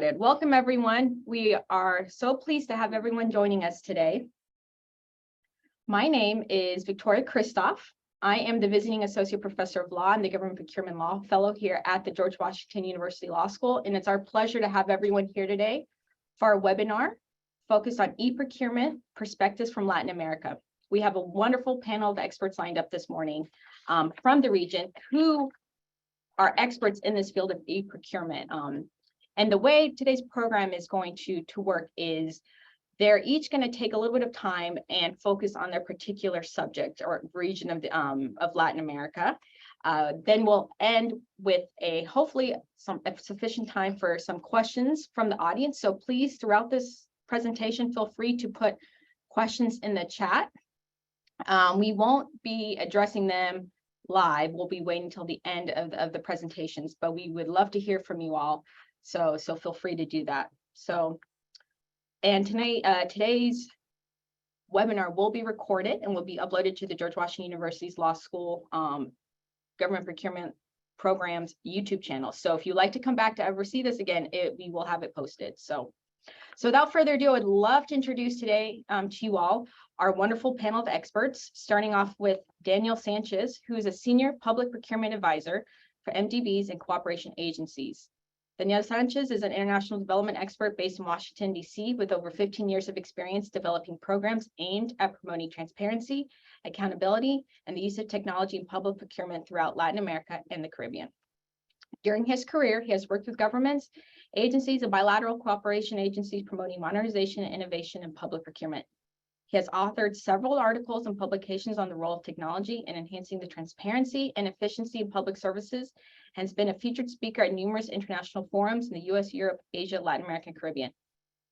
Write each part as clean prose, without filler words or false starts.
Welcome, everyone. We are so pleased to have everyone joining us today. My name is Victoria Kristoff. I am the Visiting Associate Professor of Law and the Government Procurement Law Fellow here at the George Washington University Law School, and it's our pleasure to have everyone here today for our webinar focused on e-procurement perspectives from Latin America. We have a wonderful panel of experts lined up this morning from the region who are experts in this field of e-procurement. And the way today's program is going to work is they're each going to take a little bit of time and focus on their particular subject or region of Latin America. Then we'll end with hopefully sufficient time for some questions from the audience. So please, throughout this presentation, feel free to put questions in the chat. We won't be addressing them live. We'll be waiting until the end of the presentations, but we would love to hear from you all. So feel free to do that. And today's webinar will be recorded and will be uploaded to the George Washington University's Law School Government Procurement Programs YouTube channel. So if you'd like to come back to ever see this again, we will have it posted. So without further ado, I'd love to introduce today to you all our wonderful panel of experts, starting off with Daniel Sanchez, who is a Senior Public Procurement Advisor for MDBs and cooperation agencies. Daniel Sanchez is an international development expert based in Washington, D.C., with over 15 years of experience developing programs aimed at promoting transparency, accountability, and the use of technology in public procurement throughout Latin America and the Caribbean. During his career, he has worked with governments, agencies, and bilateral cooperation agencies promoting modernization and innovation in public procurement. He has authored several articles and publications on the role of technology in enhancing the transparency and efficiency of public services, and has been a featured speaker at numerous international forums in the U.S., Europe, Asia, Latin America, and Caribbean.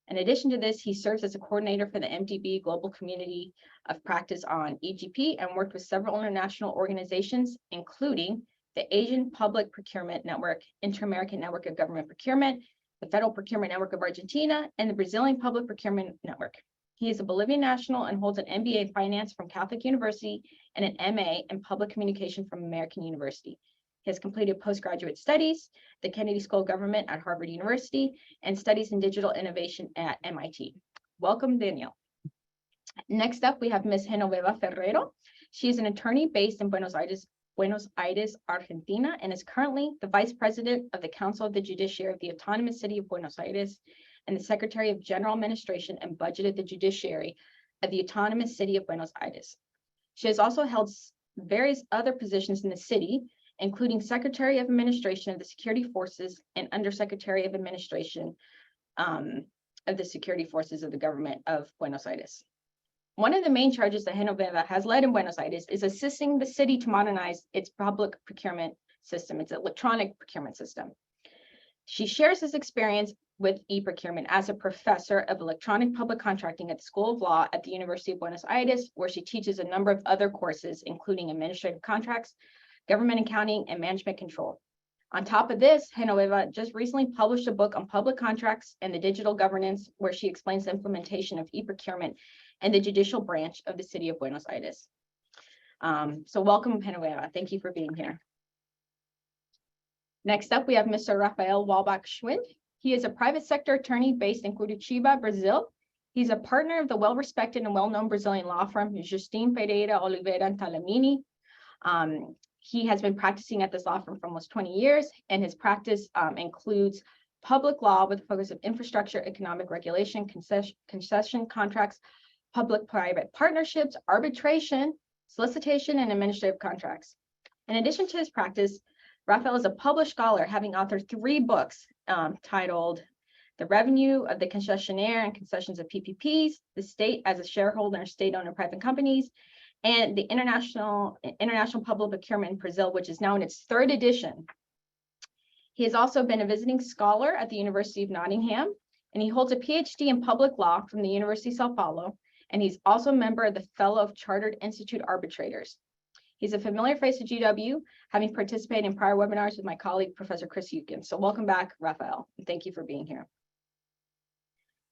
In addition to this, he serves as a coordinator for the MDB Global Community of Practice on EGP and worked with several international organizations, including the Asian Public Procurement Network, Inter-American Network of Government Procurement, the Federal Procurement Network of Argentina, and the Brazilian Public Procurement Network. He is a Bolivian national and holds an MBA in finance from Catholic University and an MA in public communication from American University. He has completed postgraduate studies, the Kennedy School of Government at Harvard University, and studies in digital innovation at MIT. Welcome, Daniel. Next up, we have Ms. Genoveva Ferrero. She is an attorney based in Buenos Aires, Argentina, and is currently the Vice President of the Council of the Judiciary of the Autonomous City of Buenos Aires and the Secretary of General Administration and Budget of the Judiciary of the Autonomous City of Buenos Aires. She has also held various other positions in the city, including Secretary of Administration of the Security Forces and Undersecretary of Administration of the Security Forces of the Government of Buenos Aires. One of the main charges that Genoveva has led in Buenos Aires is assisting the city to modernize its public procurement system, its electronic procurement system. She shares this experience with e-procurement as a professor of electronic public contracting at the School of Law at the University of Buenos Aires, where she teaches a number of other courses, including administrative contracts, government accounting, and management control. On top of this, Genoveva just recently published a book on public contracts and the digital governance, where she explains the implementation of e-procurement and the judicial branch of the city of Buenos Aires. So welcome, Genoveva. Thank you for being here. Next up, we have Mr. Rafael Walbach-Schwind. He is a private sector attorney based in Curitiba, Brazil. He's a partner of the well-respected and well-known Brazilian law firm, Justine Pereira Oliveira and Talamini. He has been practicing at this law firm for almost 20 years, and his practice includes public law with a focus of infrastructure, economic regulation, concession contracts, public-private partnerships, arbitration, solicitation, and administrative contracts. In addition to his practice, Rafael is a published scholar, having authored 3 books titled The Revenue of the Concessionaire and Concessions of PPPs, The State as a Shareholder in State-Owned and Private Companies, and the International Public Procurement in Brazil, which is now in its 3rd edition. He has also been a visiting scholar at the University of Nottingham, and he holds a PhD in public law from the University of Sao Paulo, and he's also a member of the Fellow of Chartered Institute Arbitrators. He's a familiar face to GW, having participated in prior webinars with my colleague, Professor Chris Eukin. So welcome back, Rafael, and thank you for being here.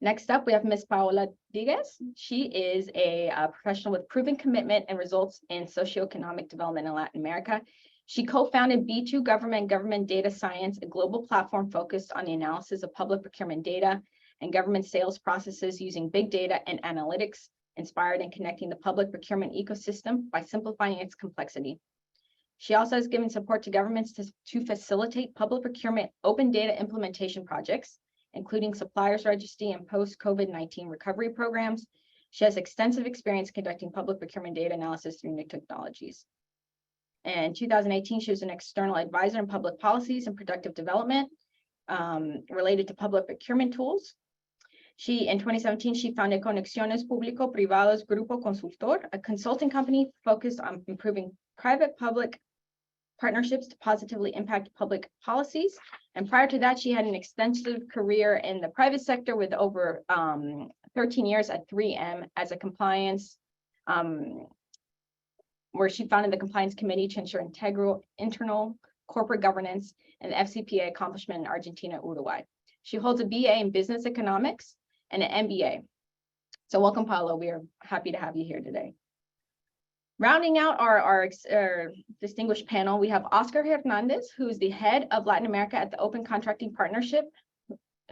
Next up, we have Ms. Paola Diguez. She is a professional with proven commitment and results in socioeconomic development in Latin America. She co-founded B2 Government Data Science, a global platform focused on the analysis of public procurement data and government sales processes using big data and analytics, inspired in connecting the public procurement ecosystem by simplifying its complexity. She also has given support to governments to facilitate public procurement open data implementation projects, including suppliers registry and post-COVID-19 recovery programs. She has extensive experience conducting public procurement data analysis through new technologies. In 2018, she was an external advisor in public policies and productive development related to public procurement tools. In 2017, she founded Conexiones Público-Privados Grupo Consultor, a consulting company focused on improving private-public partnerships to positively impact public policies. And prior to that, she had an extensive career in the private sector with over 13 years at 3M as a compliance, where she founded the compliance committee to ensure integral internal corporate governance and the FCPA accomplishment in Argentina, Uruguay. She holds a BA in business economics and an MBA. So welcome, Paula. We are happy to have you here today. Rounding out our distinguished panel, we have Oscar Hernandez, who is the head of Latin America at the Open Contracting Partnership,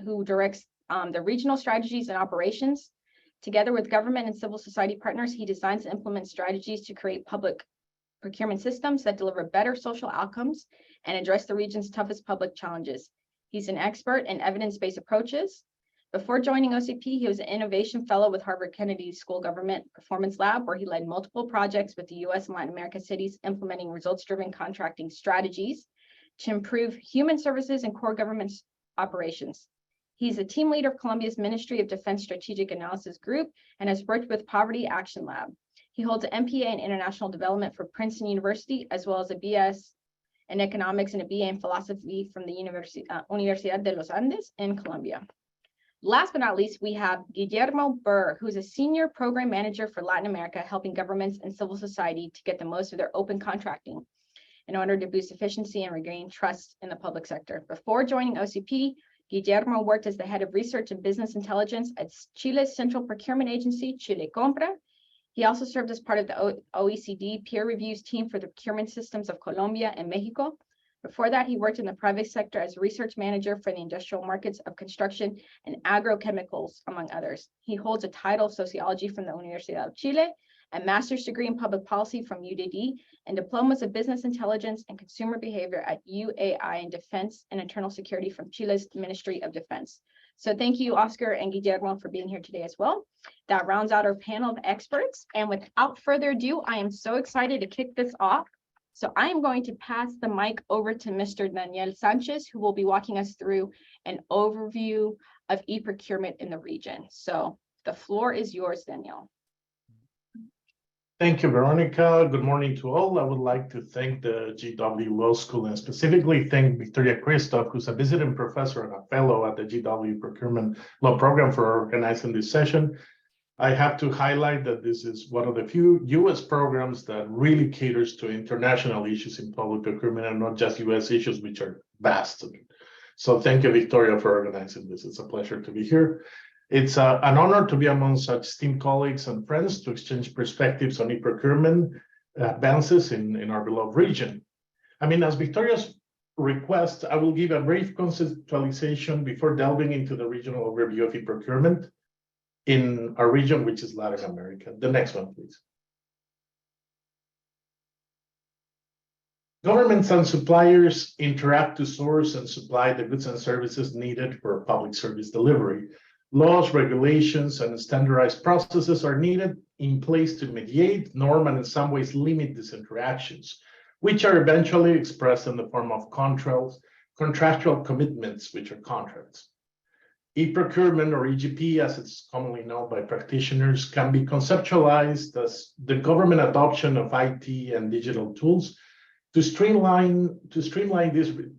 who directs the regional strategies and operations. Together with government and civil society partners, he designs and implements strategies to create public procurement systems that deliver better social outcomes and address the region's toughest public challenges. He's an expert in evidence-based approaches. Before joining OCP, he was an innovation fellow with Harvard Kennedy School Government Performance Lab, where he led multiple projects with the US and Latin America cities implementing results-driven contracting strategies to improve human services and core government operations. He's a team leader of Colombia's Ministry of Defense Strategic Analysis Group and has worked with Poverty Action Lab. He holds an MPA in International Development from Princeton University, as well as a BS in Economics and a BA in Philosophy from the Universidad de los Andes in Colombia. Last but not least, we have Guillermo Burr, who's a senior program manager for Latin America, helping governments and civil society to get the most of their open contracting in order to boost efficiency and regain trust in the public sector. Before joining OCP, Guillermo worked as the head of research and business intelligence at Chile's central procurement agency, Chile Compra. He also served as part of the OECD peer reviews team for the procurement systems of Colombia and Mexico. Before that, he worked in the private sector as research manager for the industrial markets of construction and agrochemicals, among others. He holds a title of sociology from the Universidad of Chile, a master's degree in public policy from UDD, and diplomas of business intelligence and consumer behavior at UAI in defense and internal security from Chile's Ministry of Defense. So thank you, Oscar and Guillermo, for being here today as well. That rounds out our panel of experts. And without further ado, I am so excited to kick this off. So I am going to pass the mic over to Mr. Daniel Sanchez, who will be walking us through an overview of e-procurement in the region. So the floor is yours, Daniel. Thank you, Veronica. Good morning to all. I would like to thank the GW Law School and specifically thank Victoria Christoph, who's a visiting professor and a fellow at the GW Procurement Law Program, for organizing this session. I have to highlight that this is one of the few US programs that really caters to international issues in public procurement and not just US issues, which are vast. So thank you, Victoria, for organizing this. It's a pleasure to be here. It's an honor to be among such esteemed colleagues and friends to exchange perspectives on e-procurement advances in our beloved region. I mean, as Victoria's request, I will give a brief conceptualization before delving into the regional overview of e-procurement in our region, which is Latin America. The next one, please. Governments and suppliers interact to source and supply the goods and services needed for public service delivery. Laws, regulations, and standardized processes are needed in place to mediate, norm, and in some ways limit these interactions, which are eventually expressed in the form of contractual commitments, which are contracts. E-procurement, or EGP, as it's commonly known by practitioners, can be conceptualized as the government adoption of IT and digital tools to streamline this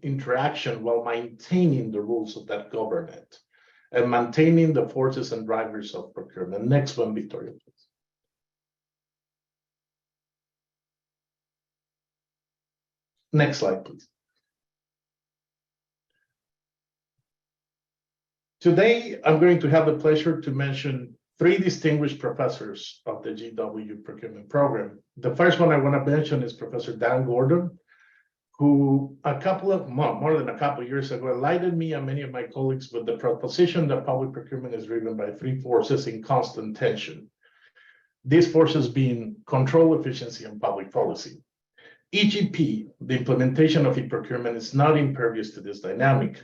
interaction while maintaining the rules of that government and maintaining the forces and drivers of procurement. Next one, Victoria, please. Next slide, please. Today, I'm going to have the pleasure to mention three distinguished professors of the GW Procurement Program. The first one I want to mention is Professor Dan Gordon. who more than a couple of years ago enlightened me and many of my colleagues with the proposition that public procurement is driven by three forces in constant tension. These forces being control, efficiency, and public policy. EGP, the implementation of e-procurement, is not impervious to this dynamic.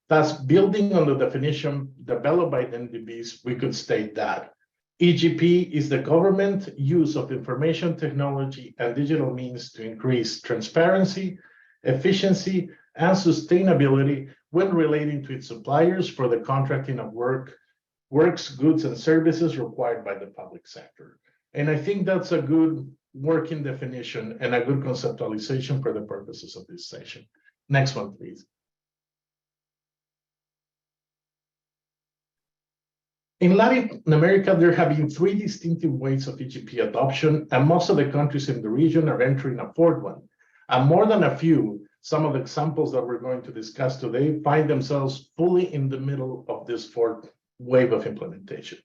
Thus, building on the definition developed by the NDBs, we could state that EGP is the government use of information technology and digital means to increase transparency, efficiency, and sustainability when relating to its suppliers for the contracting of works, goods, and services required by the public sector. And I think that's a good working definition and a good conceptualization for the purposes of this session. Next one, please. In Latin America, there have been three distinctive ways of EGP adoption, and most of the countries in the region are entering a fourth one. And more than a few, some of the examples that we're going to discuss today find themselves fully in the middle of this fourth wave of implementation.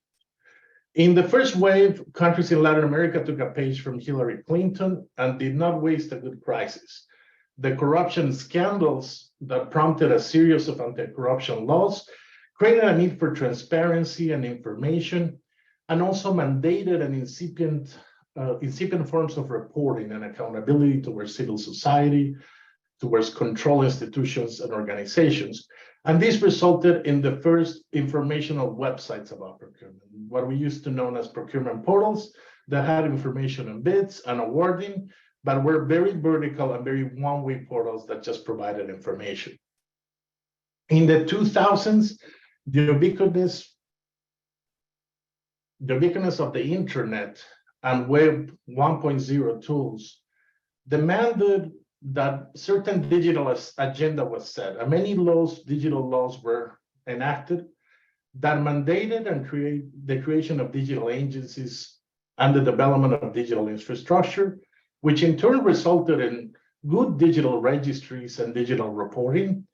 In the first wave, countries in Latin America took a page from Hillary Clinton and did not waste a good crisis. The corruption scandals that prompted a series of anti-corruption laws created a need for transparency and information, and also mandated an incipient forms of reporting and accountability towards civil society, towards control institutions and organizations. And this resulted in the first informational websites about procurement, what we used to know as procurement portals that had information on bids and awarding, but were very vertical and very one-way portals that just provided information. In the 2000s, the ubiquitous of the internet and Web 1.0 tools demanded that certain digital agenda was set, and many digital laws were enacted that mandated and the creation of digital agencies and the development of digital infrastructure, which in turn resulted in good digital registries and digital reporting,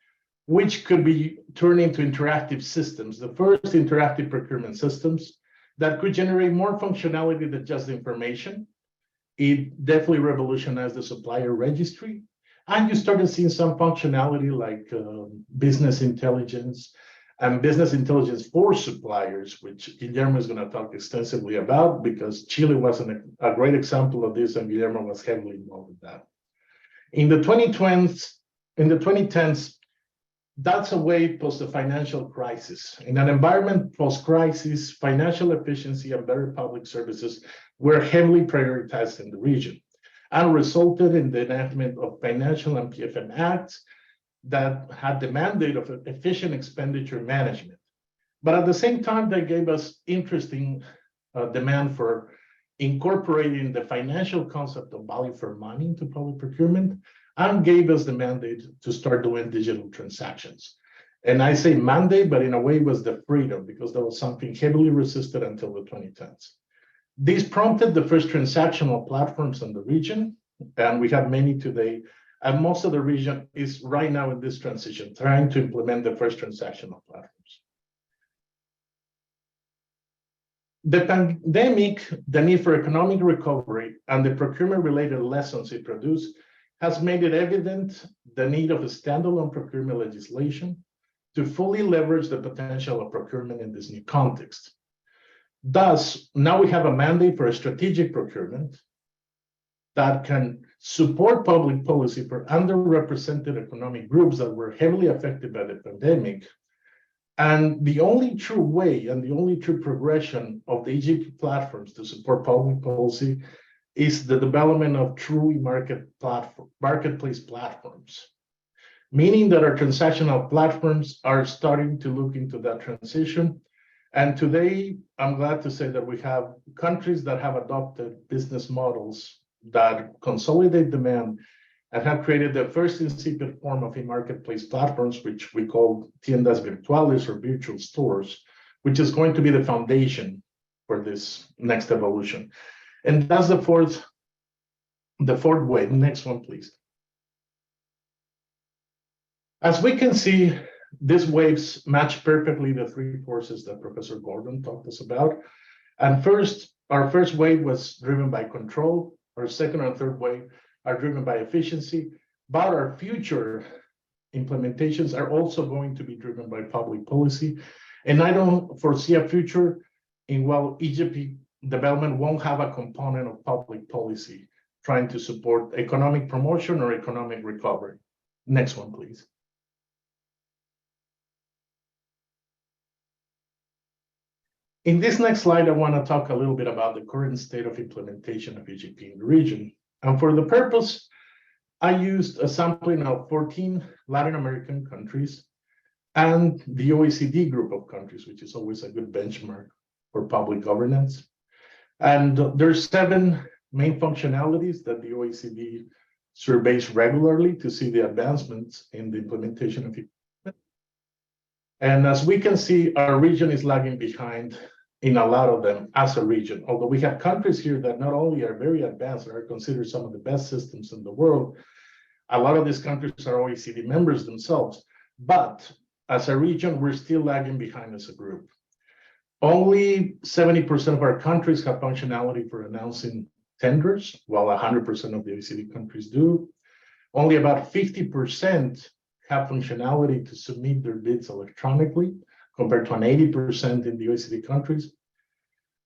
which could be turned into interactive systems, the first interactive procurement systems that could generate more functionality than just information. It definitely revolutionized the supplier registry. And you started seeing some functionality like business intelligence and business intelligence for suppliers, which Guillermo is going to talk extensively about because Chile was a great example of this, and Guillermo was heavily involved with that. In the 2010s, that's a way post the financial crisis. In an environment post-crisis, financial efficiency and better public services were heavily prioritized in the region and resulted in the enactment of financial and PFM acts that had the mandate of efficient expenditure management. But at the same time, they gave us interesting demand for incorporating the financial concept of value for money into public procurement, and gave us the mandate to start doing digital transactions. And I say mandate, but in a way it was the freedom, because that was something heavily resisted until the 2010s. This prompted the first transactional platforms in the region, and we have many today. And most of the region is right now in this transition, trying to implement the first transactional platforms. The pandemic, the need for economic recovery, and the procurement-related lessons it produced has made it evident the need of a standalone procurement legislation to fully leverage the potential of procurement in this new context. Thus, now we have a mandate for a strategic procurement that can support public policy for underrepresented economic groups that were heavily affected by the pandemic. And the only true way and the only true progression of the EGP platforms to support public policy is the development of true marketplace platforms, meaning that our transactional platforms are starting to look into that transition. And today, I'm glad to say that we have countries that have adopted business models that consolidate demand and have created the first incipient form of a marketplace platforms, which we call tiendas virtuales or virtual stores, which is going to be the foundation for this next evolution. And that's the fourth way. Next one, please. As we can see, these waves match perfectly the three forces that Professor Gordon talked us about. And our first wave was driven by control. Our second and third wave are driven by efficiency. but our future implementations are also going to be driven by public policy. And I don't foresee a future in which EGP development won't have a component of public policy trying to support economic promotion or economic recovery. Next one, please. In this next slide, I want to talk a little bit about the current state of implementation of EGP in the region. And for the purpose, I used a sampling of 14 Latin American countries and the OECD group of countries, which is always a good benchmark for public governance. And there's 7 main functionalities that the OECD surveys regularly to see the advancements in the implementation of it. And as we can see, our region is lagging behind in a lot of them as a region. Although we have countries here that not only are very advanced, are considered some of the best systems in the world, a lot of these countries are OECD members themselves. But as a region, we're still lagging behind as a group. Only 70% of our countries have functionality for announcing tenders, while 100% of the OECD countries do. Only about 50% have functionality to submit their bids electronically, compared to an 80% in the OECD countries.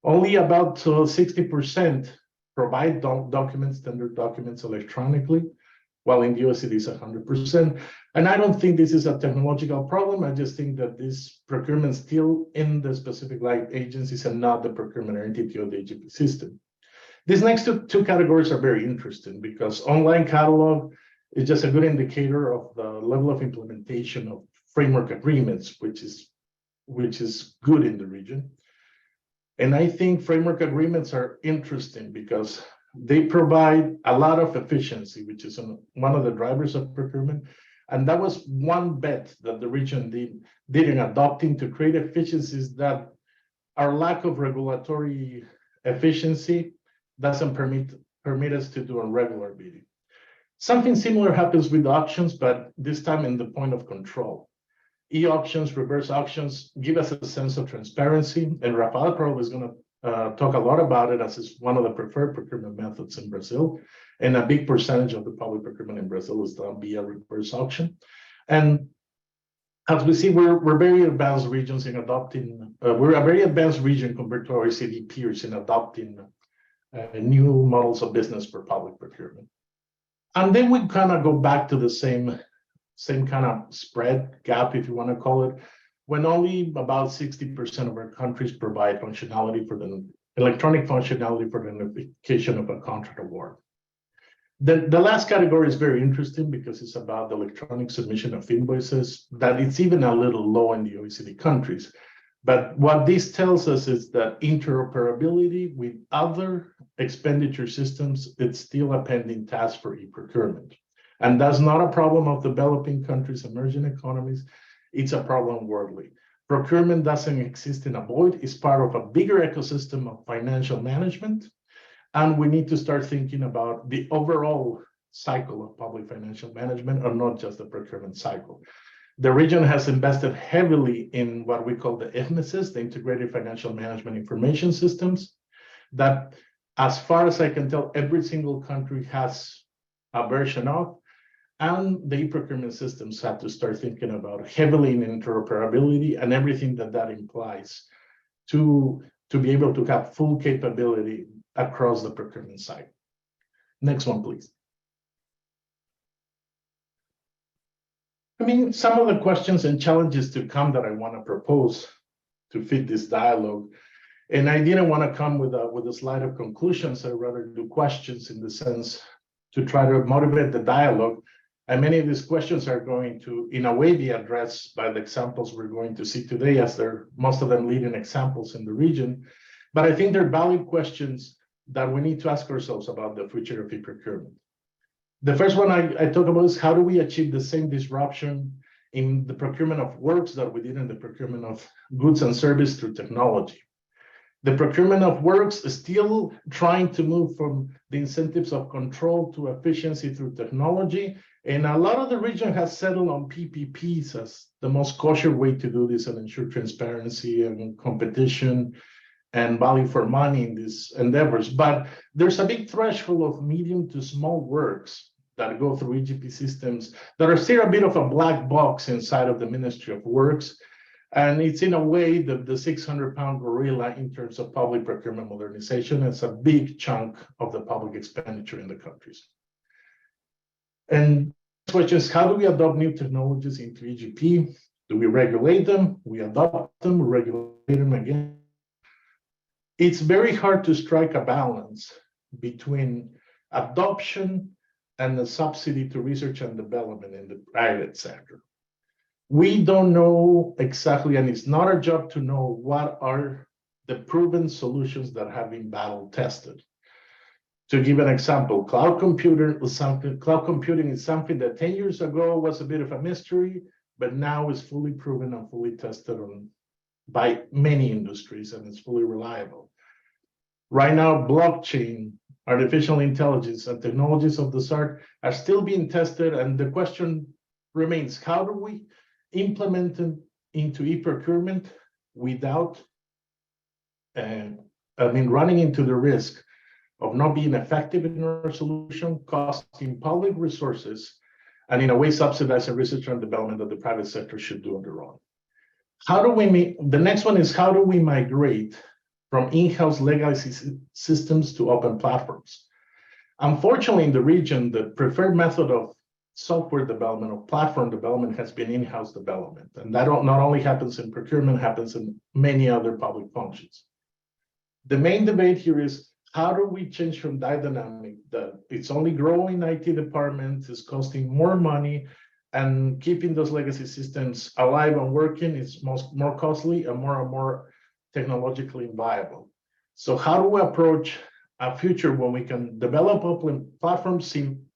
Only about 60% provide documents, tender documents electronically, while in the OECD it's 100%. And I don't think this is a technological problem. I just think that this procurement is still in the specific agencies and not the procurement entity of the EGP system. These next two categories are very interesting because online catalog is just a good indicator of the level of implementation of framework agreements, which is good in the region. And I think framework agreements are interesting because they provide a lot of efficiency, which is one of the drivers of procurement. And that was one bet that the region did in adopting to create efficiencies that our lack of regulatory efficiency doesn't permit us to do on regular bidding. Something similar happens with auctions, but this time in the point of control. E-auctions, reverse auctions give us a sense of transparency, and Rafael probably is going to talk a lot about it as it's one of the preferred procurement methods in Brazil, and a big percentage of the public procurement in Brazil is done via reverse auction. And as we see, we're very advanced regions in adopting. We're a very advanced region compared to our OECD peers in adopting new models of business for public procurement. And then we kind of go back to the same kind of spread gap, if you want to call it, when only about 60% of our countries provide functionality for the electronic functionality for the notification of a contract award. The last category is very interesting because it's about the electronic submission of invoices, that it's even a little low in the OECD countries. But what this tells us is that interoperability with other expenditure systems, it's still a pending task for e-procurement. And that's not a problem of developing countries, emerging economies. It's a problem worldly. Procurement doesn't exist in a void. It's part of a bigger ecosystem of financial management. And we need to start thinking about the overall cycle of public financial management, or not just the procurement cycle. The region has invested heavily in what we call the IFMSs, the Integrated Financial Management Information Systems, that, as far as I can tell, every single country has a version of. And the e-procurement systems have to start thinking about heavily in interoperability and everything that implies to be able to have full capability across the procurement cycle. Next one, please. I mean, some of the questions and challenges to come that I want to propose to fit this dialogue, and I didn't want to come with a slide of conclusions. I'd rather do questions in the sense to try to motivate the dialogue. And many of these questions are going to, in a way, be addressed by the examples we're going to see today, as they're most of them leading examples in the region. But I think they're valid questions that we need to ask ourselves about the future of e-procurement. The first one I talk about is, how do we achieve the same disruption in the procurement of works that we did in the procurement of goods and services through technology? The procurement of works is still trying to move from the incentives of control to efficiency through technology. And a lot of the region has settled on PPPs as the most kosher way to do this and ensure transparency and competition and value for money in these endeavors. But there's a big threshold of medium to small works that go through EGP systems that are still a bit of a black box inside of the Ministry of Works. And it's in a way the 600-pound gorilla in terms of public procurement modernization. It's a big chunk of the public expenditure in the countries. And the question is, how do we adopt new technologies into EGP? Do we regulate them? We adopt them, we regulate them again. It's very hard to strike a balance between adoption and the subsidy to research and development in the private sector. We don't know exactly, and it's not our job to know what are the proven solutions that have been battle tested. To give an example, cloud computing is something that 10 years ago was a bit of a mystery, but now is fully proven and fully tested by many industries, and it's fully reliable. Right now, blockchain, artificial intelligence, and technologies of the sort are still being tested, and the question remains, how do we implement them into e-procurement without running into the risk of not being effective in our solution, costing public resources, and in a way subsidizing research and development that the private sector should do on their own. The next one is, how do we migrate from in-house legacy systems to open platforms? Unfortunately, in the region, the preferred method of software development or platform development has been in-house development. And that not only happens in procurement, happens in many other public functions. The main debate here is, how do we change from that dynamic that it's only growing IT department, is costing more money, and keeping those legacy systems alive and working is more costly and more technologically viable. So how do we approach a future when we can develop open platforms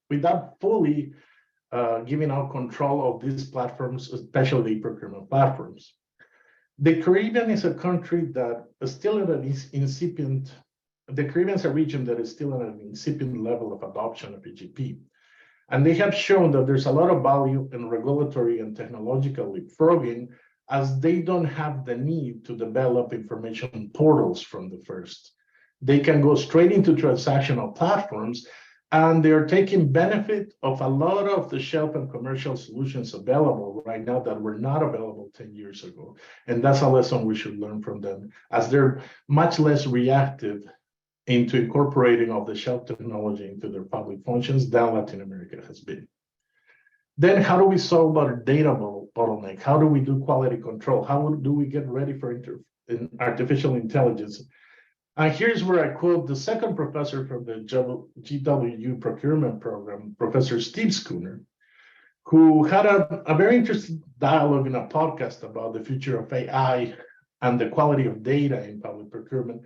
without fully giving out control of these platforms, especially procurement platforms? The Caribbean is a country that is still at an incipient. The Caribbean is a region that is still at an incipient level of adoption of EGP. And they have shown that there's a lot of value in regulatory and technological leapfrogging, as they don't have the need to develop information portals from the first. They can go straight into transactional platforms, and they're taking benefit of a lot of the shelf and commercial solutions available right now that were not available 10 years ago. And that's a lesson we should learn from them, as they're much less reactive into incorporating of the shelf technology into their public functions than Latin America has been. Then how do we solve our data bottleneck? How do we do quality control? How do we get ready for artificial intelligence? And here's where I quote the second professor from the GW procurement program, Professor Steve Schooner, who had a very interesting dialogue in a podcast about the future of AI and the quality of data in public procurement,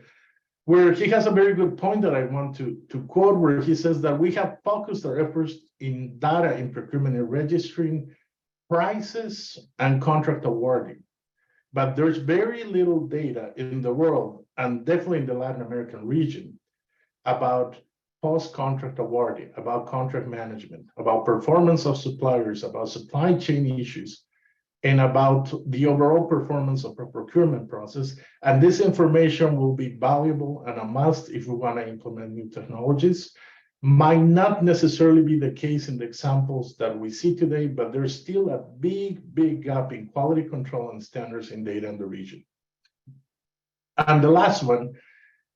where he has a very good point that I want to quote, where he says that we have focused our efforts in data in procurement and registering prices and contract awarding. But there's very little data in the world, and definitely in the Latin American region, about post-contract awarding, about contract management, about performance of suppliers, about supply chain issues, and about the overall performance of a procurement process. And this information will be valuable and a must if we want to implement new technologies. Might not necessarily be the case in the examples that we see today, but there's still a big gap in quality control and standards in data in the region. And the last one,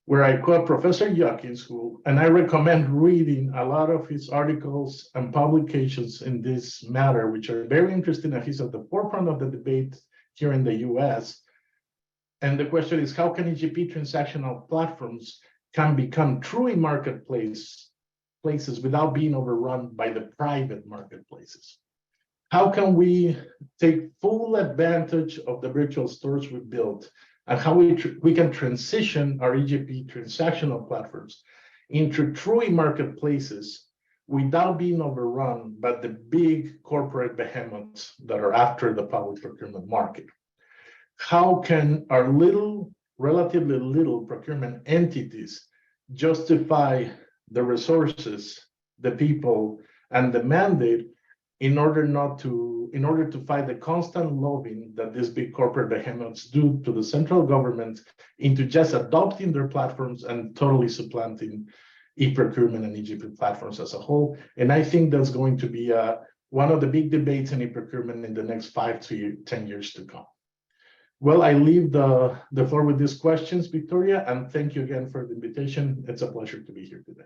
where I quote Professor Yuckins, and I recommend reading a lot of his articles and publications in this matter, which are very interesting, and he's at the forefront of the debate here in the US. And the question is, how can EGP transactional platforms can become truly marketplaces without being overrun by the private marketplaces? How can we take full advantage of the virtual stores we built, and how we can transition our EGP transactional platforms into truly marketplaces without being overrun by the big corporate behemoths that are after the public procurement market? How can our relatively little procurement entities justify the resources, the people, and the mandate in order to fight the constant lobbying that these big corporate behemoths do to the central government into just adopting their platforms and totally supplanting e-procurement and e-GP platforms as a whole. And I think that's going to be one of the big debates in e-procurement in the next 5 to 10 years to come. Well, I leave the floor with these questions, Victoria, and thank you again for the invitation. It's a pleasure to be here today.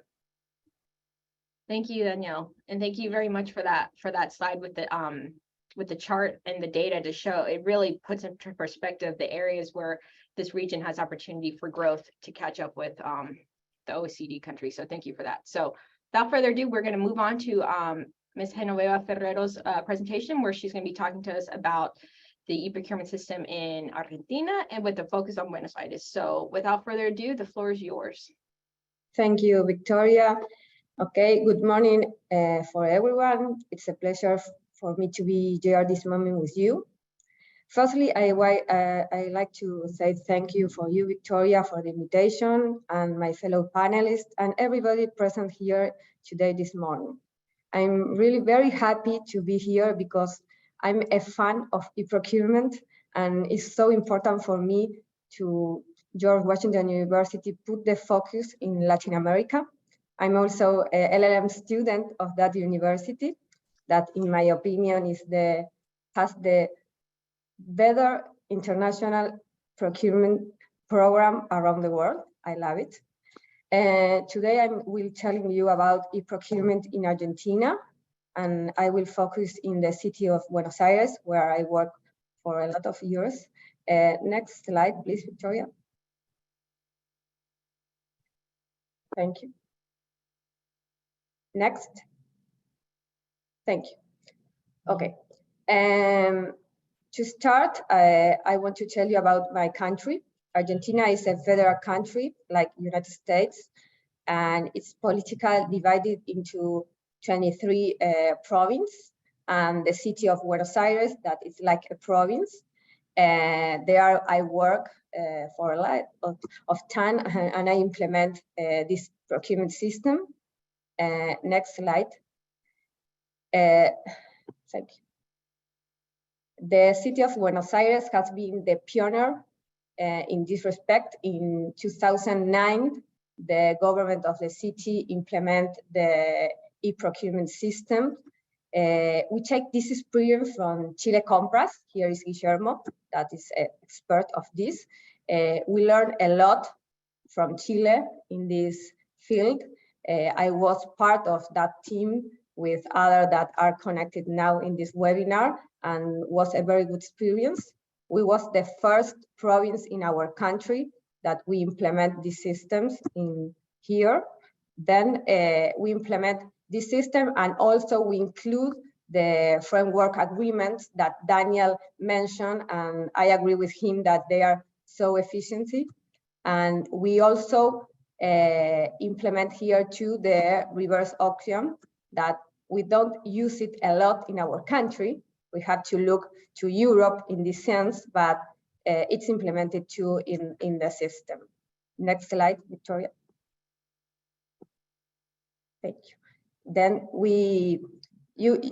Thank you, Danielle, and thank you very much for that slide with the chart and the data to show. It really puts into perspective the areas where this region has opportunity for growth to catch up with the OECD countries. So thank you for that. So without further ado, we're going to move on to Ms. Genoveva Ferrero's presentation, where she's going to be talking to us about the e-procurement system in Argentina and with the focus on Buenos Aires. So without further ado, the floor is yours. Thank you, Victoria. Okay, good morning for everyone. It's a pleasure for me to be here this moment with you. Firstly, I like to say thank you for you, Victoria, for the invitation, and my fellow panelists and everybody present here today this morning. I'm really very happy to be here because I'm a fan of e-procurement, and it's so important for me to George Washington University put the focus in Latin America. I'm also a LLM student of that university that, in my opinion, has the better international procurement program around the world. I love it. Today I will telling you about e-procurement in Argentina, and I will focus in the city of Buenos Aires, where I work for a lot of years. Next slide, please, Victoria. Thank you. Next. Thank you. Okay. To start, I want to tell you about my country. Argentina is a federal country like United States, and it's politically divided into 23 provinces, and the city of Buenos Aires, that is like a province. There I work for a lot of time, and I implement this procurement system. Next slide. Thank you. The city of Buenos Aires has been the pioneer in this respect. In 2009, the government of the city implement the e-procurement system. We take this experience from Chile Compras. Here is Guillermo, that is an expert of this. We learned a lot from Chile in this field. I was part of that team with others that are connected now in this webinar, and was a very good experience. We was the first province in our country that we implement these systems in here. Then we implement this system, and also we include the framework agreements that Daniel mentioned, and I agree with him that they are so efficient. And we also implement here too the reverse auction, that we don't use it a lot in our country. We have to look to Europe in this sense, but it's implemented too in the system. Next slide, Victoria. Thank you. Then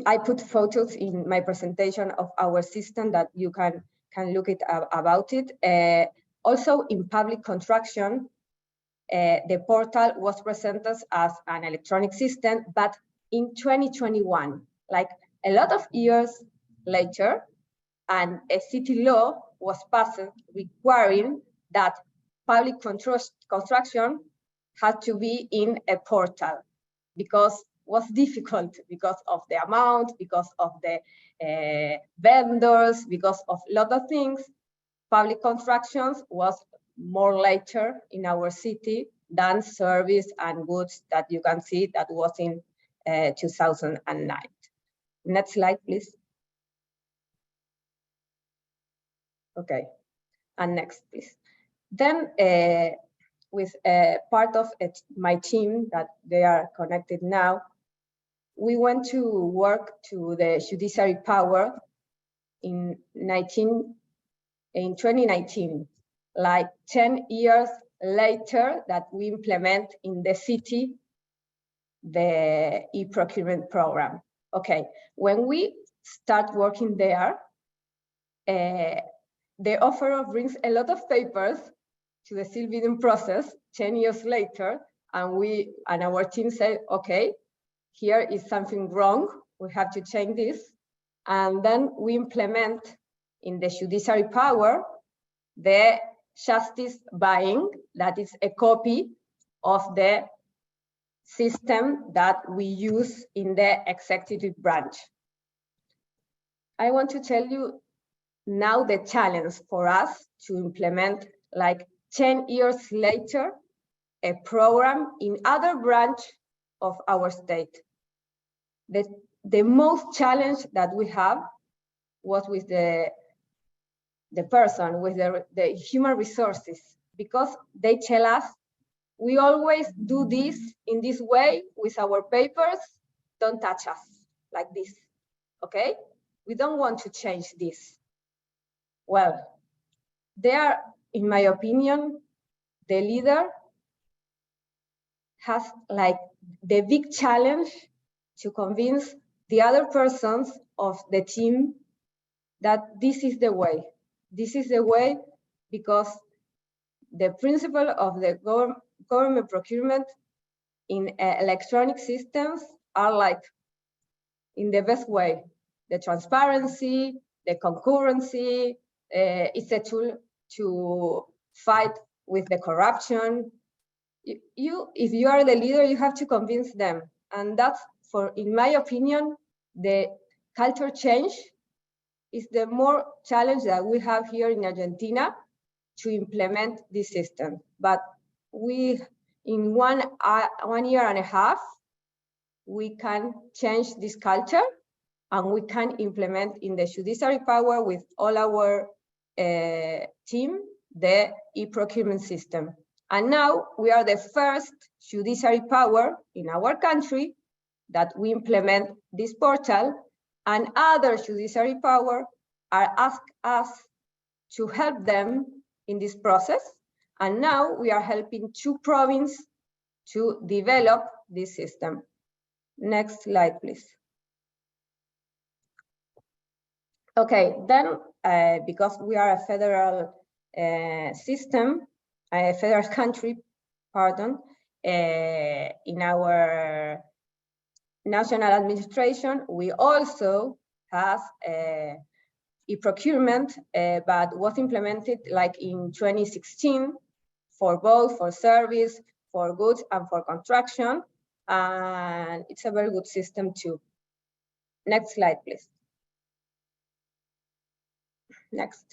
I put photos in my presentation of our system that you can look it about it. Also in public construction, the portal was presented as an electronic system, but in 2021, like a lot of years later, and a city law was passed requiring that public construction had to be in a portal, because it was difficult because of the amount, because of the vendors, because of a lot of things. Public constructions was more later in our city than service and goods that you can see that was in 2009. Next slide, please. Okay, and next, please. Then with part of my team that they are connected now, we went to work to the judiciary power in 2019, like 10 years later that we implement in the city the e-procurement program. Okay, when we start working there, the offer brings a lot of papers to the seal bidding process 10 years later, and our team said, okay, here is something wrong. We have to change this. And then we implement in the judiciary power the justice buying, that is a copy of the system that we use in the executive branch. I want to tell you now the challenge for us to implement, like 10 years later, a program in other branch of our state. The most challenge that we have was with the person, with the human resources, because they tell us, we always do this in this way with our papers, don't touch us like this, okay? We don't want to change this. Well, they are, in my opinion, the leader has like the big challenge to convince the other persons of the team that this is the way. This is the way, because the principle of the government procurement in electronic systems are like in the best way. The transparency, the concurrency, it's a tool to fight with the corruption. If you are the leader, you have to convince them. And that's, in my opinion, the culture change is the more challenge that we have here in Argentina to implement this system. But we, in one year and a half, we can change this culture, and we can implement in the judiciary power with all our team, the e-procurement system. And now we are the first judiciary power in our country that we implement this portal, and other judiciary power are asked us to help them in this process. And now we are helping 2 provinces to develop this system. Next slide, please. Okay, then because we are a federal system, a federal country, pardon, in our national administration, we also have e-procurement, but was implemented like in 2016 for both, for service, for goods, and for construction. And it's a very good system too. Next slide, please. Next.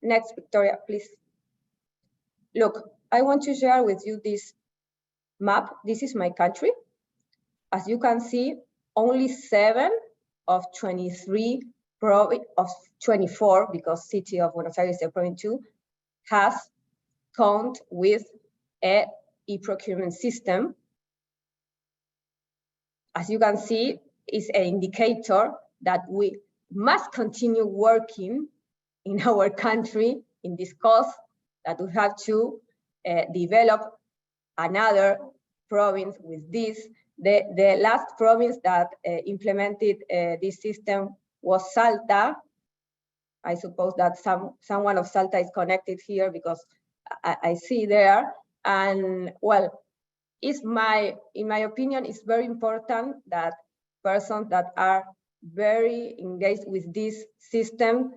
Next, Victoria, please. Look, I want to share with you this map. This is my country. As you can see, only 7 of 23 of 24, because city of Buenos Aires is province 2, has count with a e-procurement system. As you can see, is an indicator that we must continue working in our country in this cause, that we have to develop another province with this. The last province that implemented this system was Salta. I suppose that someone of Salta is connected here, because I see there. And well, in my opinion, it's very important that persons that are very engaged with this system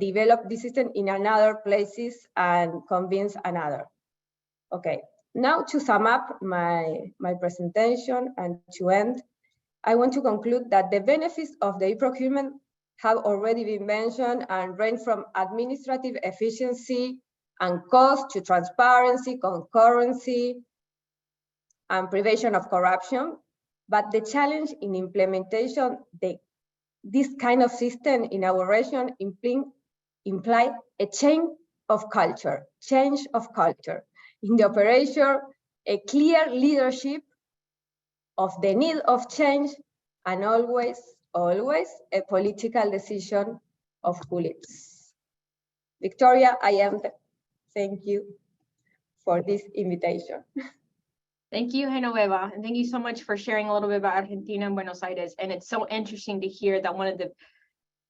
develop this system in another places and convince another. Okay, now to sum up my presentation and to end, I want to conclude that the benefits of the e-procurement have already been mentioned and range from administrative efficiency and cost to transparency, concurrency, and prevention of corruption. But the challenge in implementation, this kind of system in our region imply a change of culture. In the operation, a clear leadership of the need of change, and always a political decision of who leads. Victoria, I am. Thank you for this invitation. Thank you, Genoveva, and thank you so much for sharing a little bit about Argentina and Buenos Aires. And it's so interesting to hear that one of the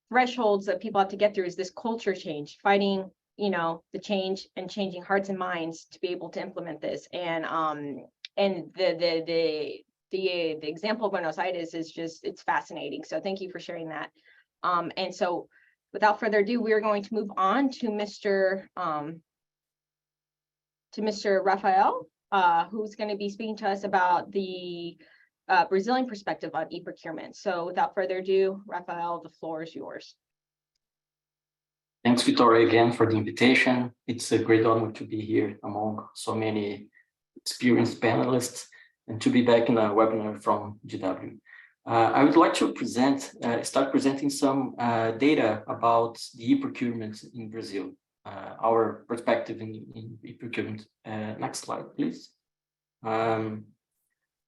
thresholds that people have to get through is this culture change, fighting the change and changing hearts and minds to be able to implement this. And the example of Buenos Aires is just, it's fascinating. So thank you for sharing that. And so without further ado, we are going to move on to Mr. Rafael, who's going to be speaking to us about the Brazilian perspective on e-procurement. So without further ado, Rafael, the floor is yours. Thanks, Victoria, again for the invitation. It's a great honor to be here among so many experienced panelists and to be back in a webinar from GW. I would like to start presenting some data about the e-procurement in Brazil, our perspective in e-procurement. Next slide, please.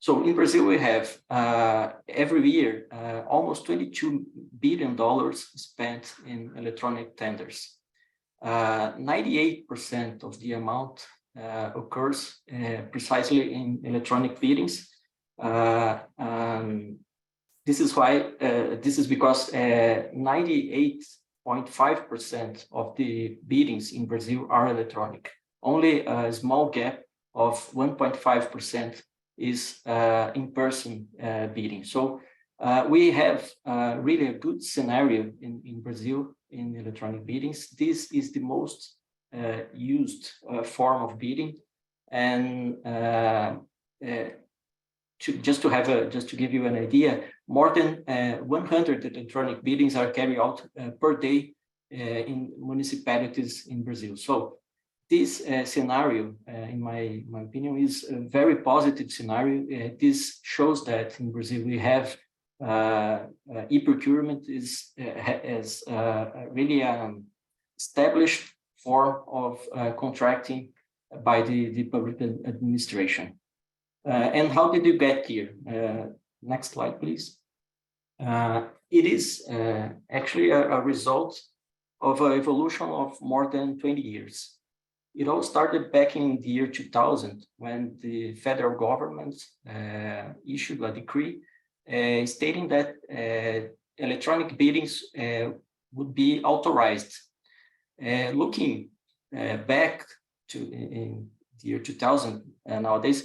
So in Brazil, we have every year almost $22 billion spent in electronic tenders. 98% of the amount occurs precisely in electronic biddings. This is because 98.5% of the biddings in Brazil are electronic. Only a small gap of 1.5% is in-person bidding. So we have really a good scenario in Brazil in electronic biddings. This is the most used form of bidding, and just to give you an idea, more than 100 electronic biddings are carried out per day in municipalities in Brazil. So this scenario, in my opinion, is a very positive scenario. This shows that in Brazil we have e-procurement is really established form of contracting by the public administration. And how did you get here? Next slide, please. It is actually a result of an evolution of more than 20 years. It all started back in the year 2000 when the federal government issued a decree stating that electronic biddings would be authorized. Looking back to in the year 2000 nowadays,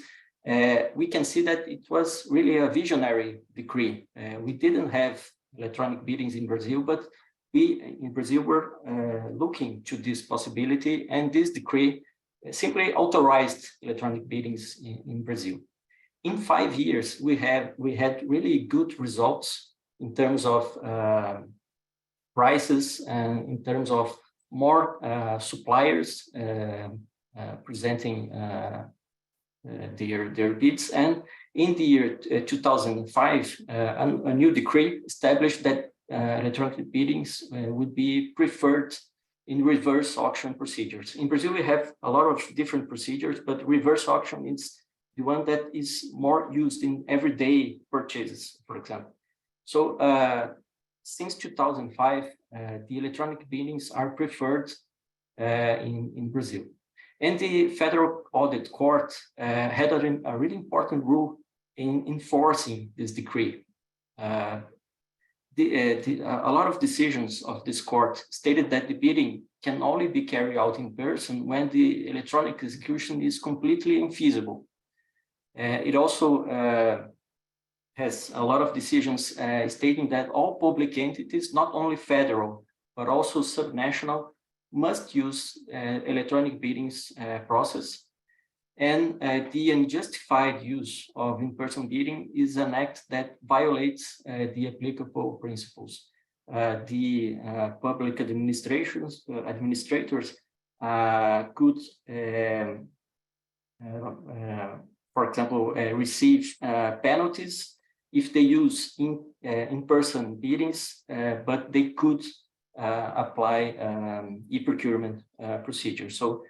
we can see that it was really a visionary decree. We didn't have electronic biddings in Brazil, but we in Brazil were looking to this possibility, and this decree simply authorized electronic biddings in Brazil. In 5 years, we had really good results in terms of prices and in terms of more suppliers presenting their bids. And in the year 2005, a new decree established that electronic biddings would be preferred in reverse auction procedures. In Brazil, we have a lot of different procedures, but reverse auction is the one that is more used in everyday purchases, for example. So since 2005, the electronic biddings are preferred in Brazil. And the Federal Audit Court had a really important role in enforcing this decree. A lot of decisions of this court stated that the bidding can only be carried out in person when the electronic execution is completely infeasible. It also has a lot of decisions stating that all public entities, not only federal, but also subnational, must use electronic biddings process. And the unjustified use of in-person bidding is an act that violates the applicable principles. The public administrators could, for example, receive penalties if they use in-person biddings, but they could apply e-procurement procedures. So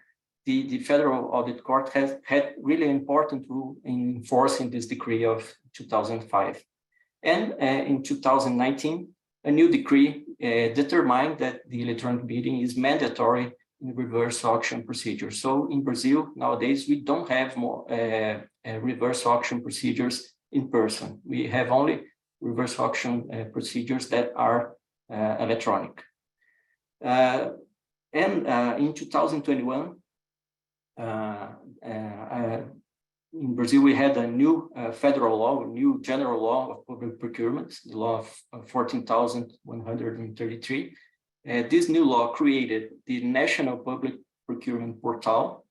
the Federal Audit Court has had really important role in enforcing this decree of 2005. And in 2019, a new decree determined that the electronic bidding is mandatory in reverse auction procedures. So in Brazil, nowadays, we don't have more reverse auction procedures in person. We have only reverse auction procedures that are electronic. And in 2021, in Brazil, we had a new federal law, a new general law of public procurement, the law of 14,133. This new law created the National Public Procurement Portal.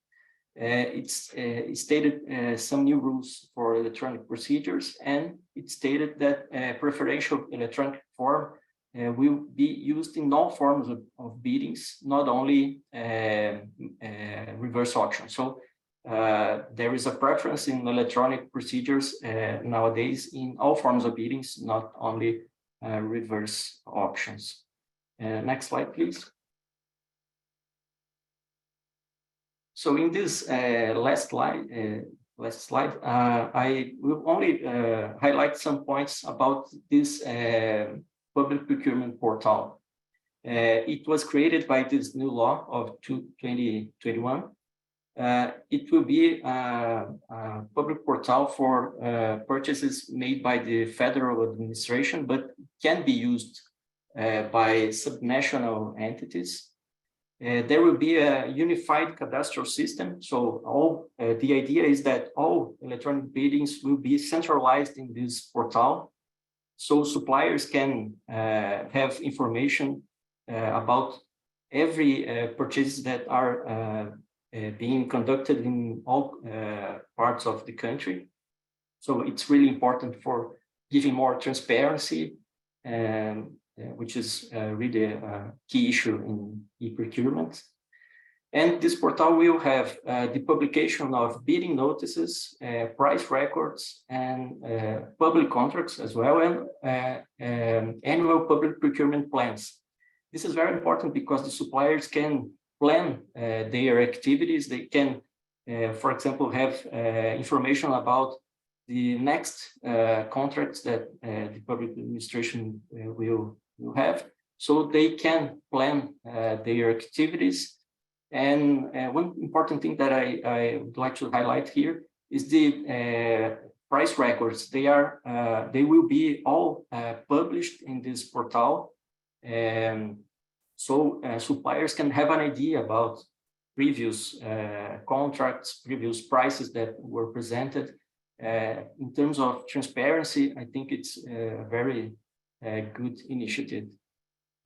It stated some new rules for electronic procedures, and it stated that preferential electronic form will be used in all forms of biddings, not only reverse auction. So there is a preference in electronic procedures nowadays in all forms of biddings, not only reverse auctions. Next slide, please. So in this last slide, I will only highlight some points about this public procurement portal. It was created by this new law of 2021. It will be a public portal for purchases made by the federal administration, but can be used by subnational entities. There will be a unified cadastral system. So the idea is that all electronic biddings will be centralized in this portal. So suppliers can have information about every purchases that are being conducted in all parts of the country. So it's really important for giving more transparency, which is really a key issue in e-procurement. And this portal will have the publication of bidding notices, price records, and public contracts as well, and annual public procurement plans. This is very important because the suppliers can plan their activities. They can, for example, have information about the next contracts that the public administration will have, so they can plan their activities. And one important thing that I would like to highlight here is the price records. They will be all published in this portal, so suppliers can have an idea about previous contracts, previous prices that were presented. In terms of transparency, I think it's a very good initiative.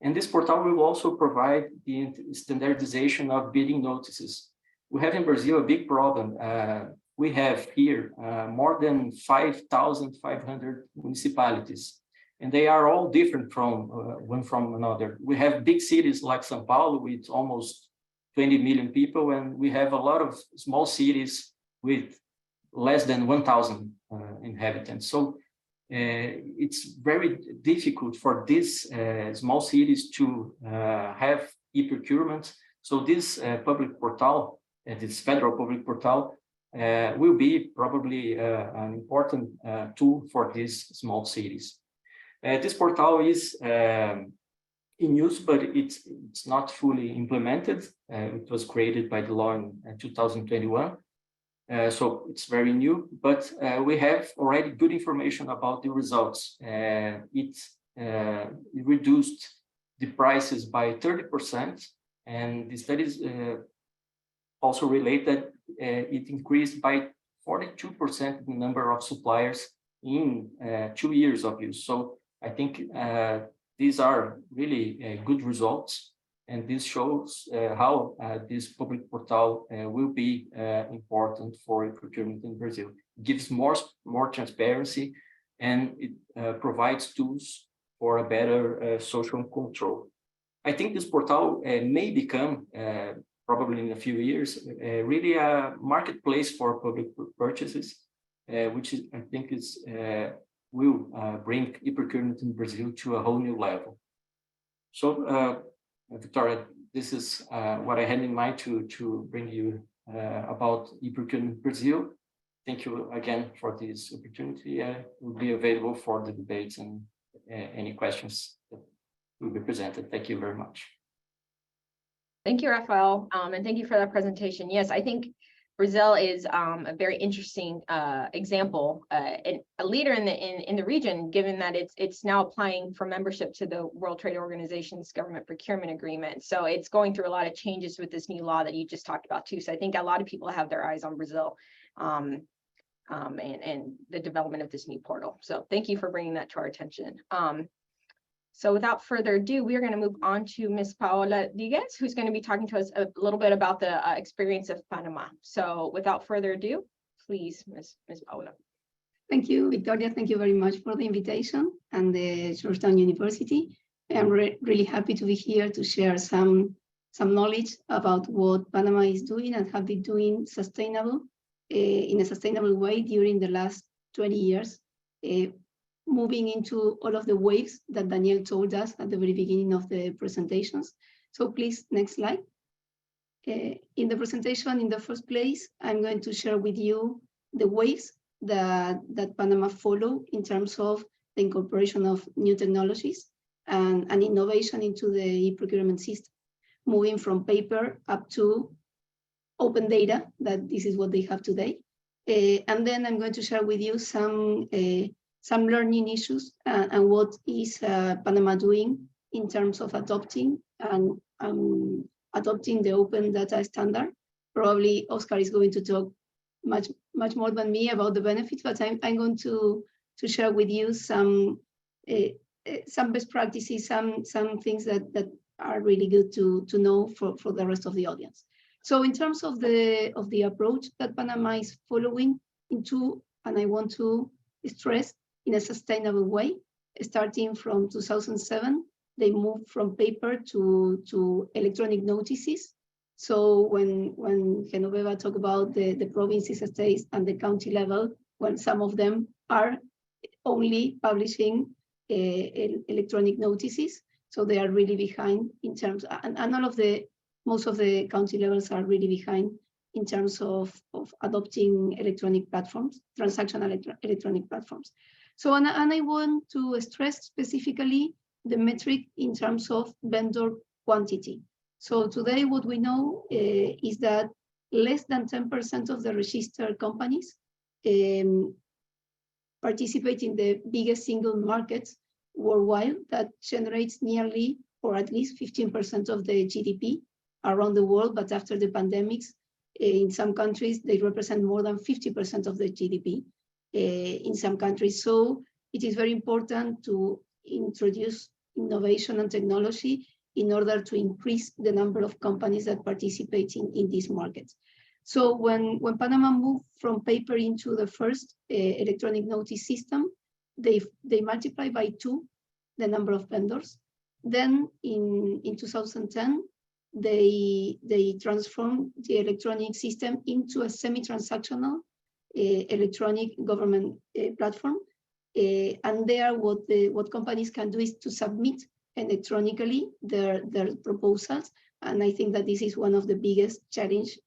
And this portal will also provide the standardization of bidding notices. We have in Brazil a big problem. We have here more than 5,500 municipalities, and they are all different from one from another. We have big cities like São Paulo with almost 20 million people, and we have a lot of small cities with less than 1,000 inhabitants. So it's very difficult for these small cities to have e-procurement. So this public portal, this federal public portal, will be probably an important tool for these small cities. This portal is in use, but it's not fully implemented. It was created by the law in 2021. So it's very new, but we have already good information about the results. It reduced the prices by 30%, and the studies also relate that it increased by 42% the number of suppliers in 2 years of use. So I think these are really good results. And this shows how this public portal will be important for procurement in Brazil. It gives more transparency, and it provides tools for a better social control. I think this portal may become, probably in a few years, really a marketplace for public purchases, which I think will bring e-procurement in Brazil to a whole new level. So, Victoria, this is what I had in mind to bring you about e-procurement Brazil. Thank you again for this opportunity. I will be available for the debates and any questions that will be presented. Thank you very much. Thank you, Rafael, and thank you for that presentation. Yes, I think Brazil is a very interesting example, and a leader in the region, given that it's now applying for membership to the World Trade Organization's government procurement agreement. So it's going through a lot of changes with this new law that you just talked about too. So I think a lot of people have their eyes on Brazil and the development of this new portal. So thank you for bringing that to our attention. So without further ado, we are going to move on to Ms. Paola Diguez, who's going to be talking to us a little bit about the experience of Panama. So without further ado, please, Ms. Paola. Thank you, Victoria. Thank you very much for the invitation and the Georgetown University. I'm really happy to be here to share some knowledge about what Panama is doing and have been doing in a sustainable way during the last 20 years. Moving into all of the waves that Daniel told us at the very beginning of the presentations. So please, next slide. In the presentation, in the first place, I'm going to share with you the waves that Panama follow in terms of the incorporation of new technologies and innovation into the e-procurement system, moving from paper up to open data, that this is what they have today. And then I'm going to share with you some learning issues and what is Panama doing in terms of adopting the open data standard. Probably Oscar is going to talk much more than me about the benefits, but I'm going to share with you some best practices, some things that are really good to know for the rest of the audience. So in terms of the approach that Panama is following into, and I want to stress, in a sustainable way, starting from 2007, they moved from paper to electronic notices. So when Genoveva talked about the provinces, states, and the county level, well, some of them are only publishing electronic notices. So they are really behind in terms, and most of the county levels are really behind in terms of adopting electronic platforms, transactional electronic platforms. So, and I want to stress specifically the metric in terms of vendor quantity. So today what we know is that less than 10% of the registered companies participate in the biggest single markets worldwide that generates nearly, or at least 15% of the GDP around the world. But after the pandemics, in some countries, they represent more than 50% of the GDP. In some countries. So it is very important to introduce innovation and technology in order to increase the number of companies that participate in these markets. So when Panama moved from paper into the first electronic notice system, they multiplied by 2 the number of vendors. Then in 2010, they transformed the electronic system into a semi-transactional electronic government platform, and there what companies can do is to submit electronically their proposals, and I think that this is one of the biggest changes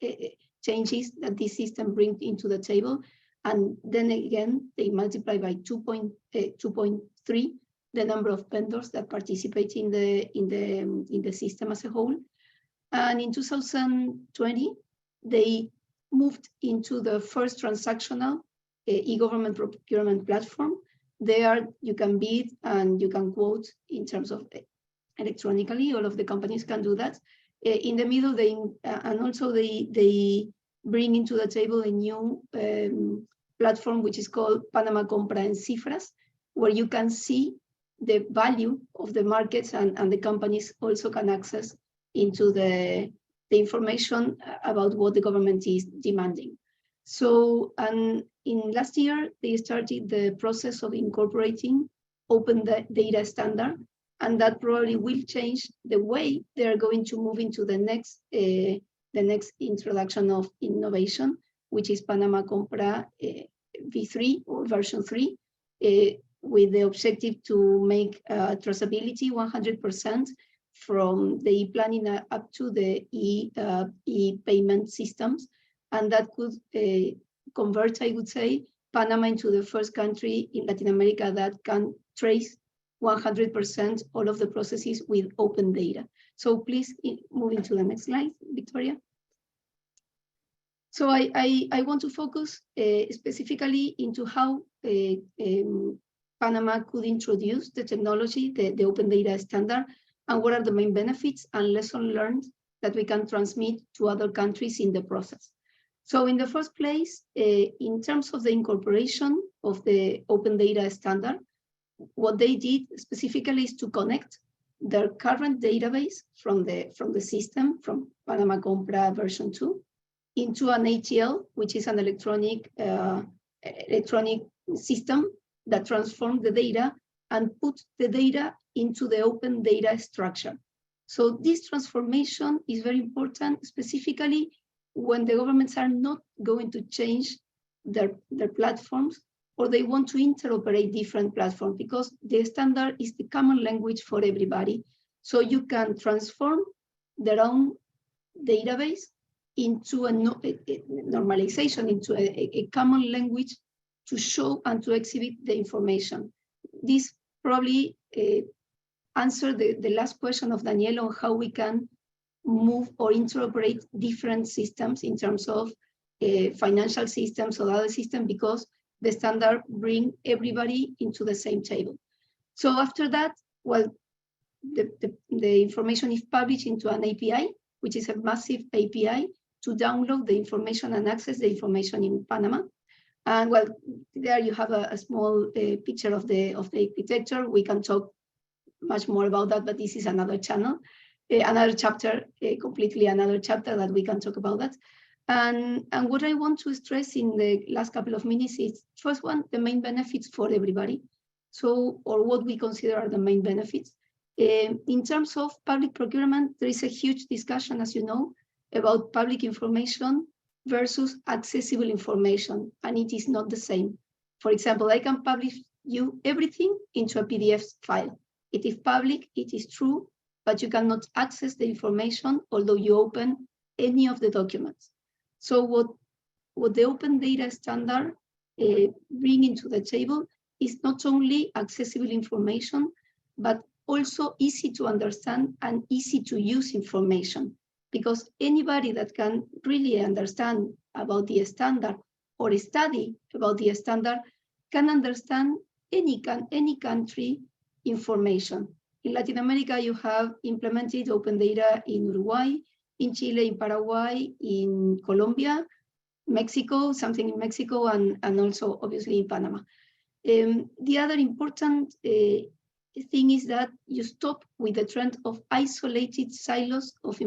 that this system brings into the table. And then again, they multiply by 2.3 the number of vendors that participate in the system as a whole. And in 2020, they moved into the first transactional e-government procurement platform. There you can bid and you can quote in terms of electronically. All of the companies can do that. In the middle, they bring into the table a new platform which is called Panama Compra en Cifras, where you can see the value of the markets and the companies also can access into the information about what the government is demanding. So, and in last year, they started the process of incorporating open data standard, and that probably will change the way they are going to move into the next introduction of innovation, which is Panama Compra V3 or version 3, with the objective to make traceability 100% from the e-planning up to the e-payment systems. And that could convert, I would say, Panama into the first country in Latin America that can trace 100% all of the processes with open data. So please, moving to the next slide, Victoria. So I want to focus specifically into how Panama could introduce the technology, the open data standard, and what are the main benefits and lessons learned that we can transmit to other countries in the process. So in the first place, in terms of the incorporation of the open data standard, what they did specifically is to connect their current database from the system, from Panama Compra version 2, into an ATL, which is an electronic system that transforms the data and puts the data into the open data structure. So this transformation is very important, specifically when the governments are not going to change their platforms, or they want to interoperate different platforms, because the standard is the common language for everybody. So you can transform their own database into a normalization, into a common language to show and to exhibit the information. This probably answer the last question of Daniel on how we can move or interoperate different systems in terms of financial systems or other systems, because the standard bring everybody into the same table. So after that, well, the information is published into an API, which is a massive API to download the information and access the information in Panama. And well, there you have a small picture of the architecture. We can talk much more about that, but this is another channel, another chapter, completely another chapter that we can talk about that. And what I want to stress in the last couple of minutes is, first one, the main benefits for everybody. So, or what we consider are the main benefits. In terms of public procurement, there is a huge discussion, as you know, about public information versus accessible information, and it is not the same. For example, I can publish you everything into a PDF file. It is public, it is true, but you cannot access the information, although you open any of the documents. So what the open data standard bring into the table is not only accessible information, but also easy to understand and easy to use information, because anybody that can really understand about the standard or study about the standard can understand any country information. In Latin America, you have implemented open data in Uruguay, in Chile, in Paraguay, in Colombia, Mexico, something in Mexico, and also obviously in Panama. The other important thing is that you stop with the trend of isolated silos of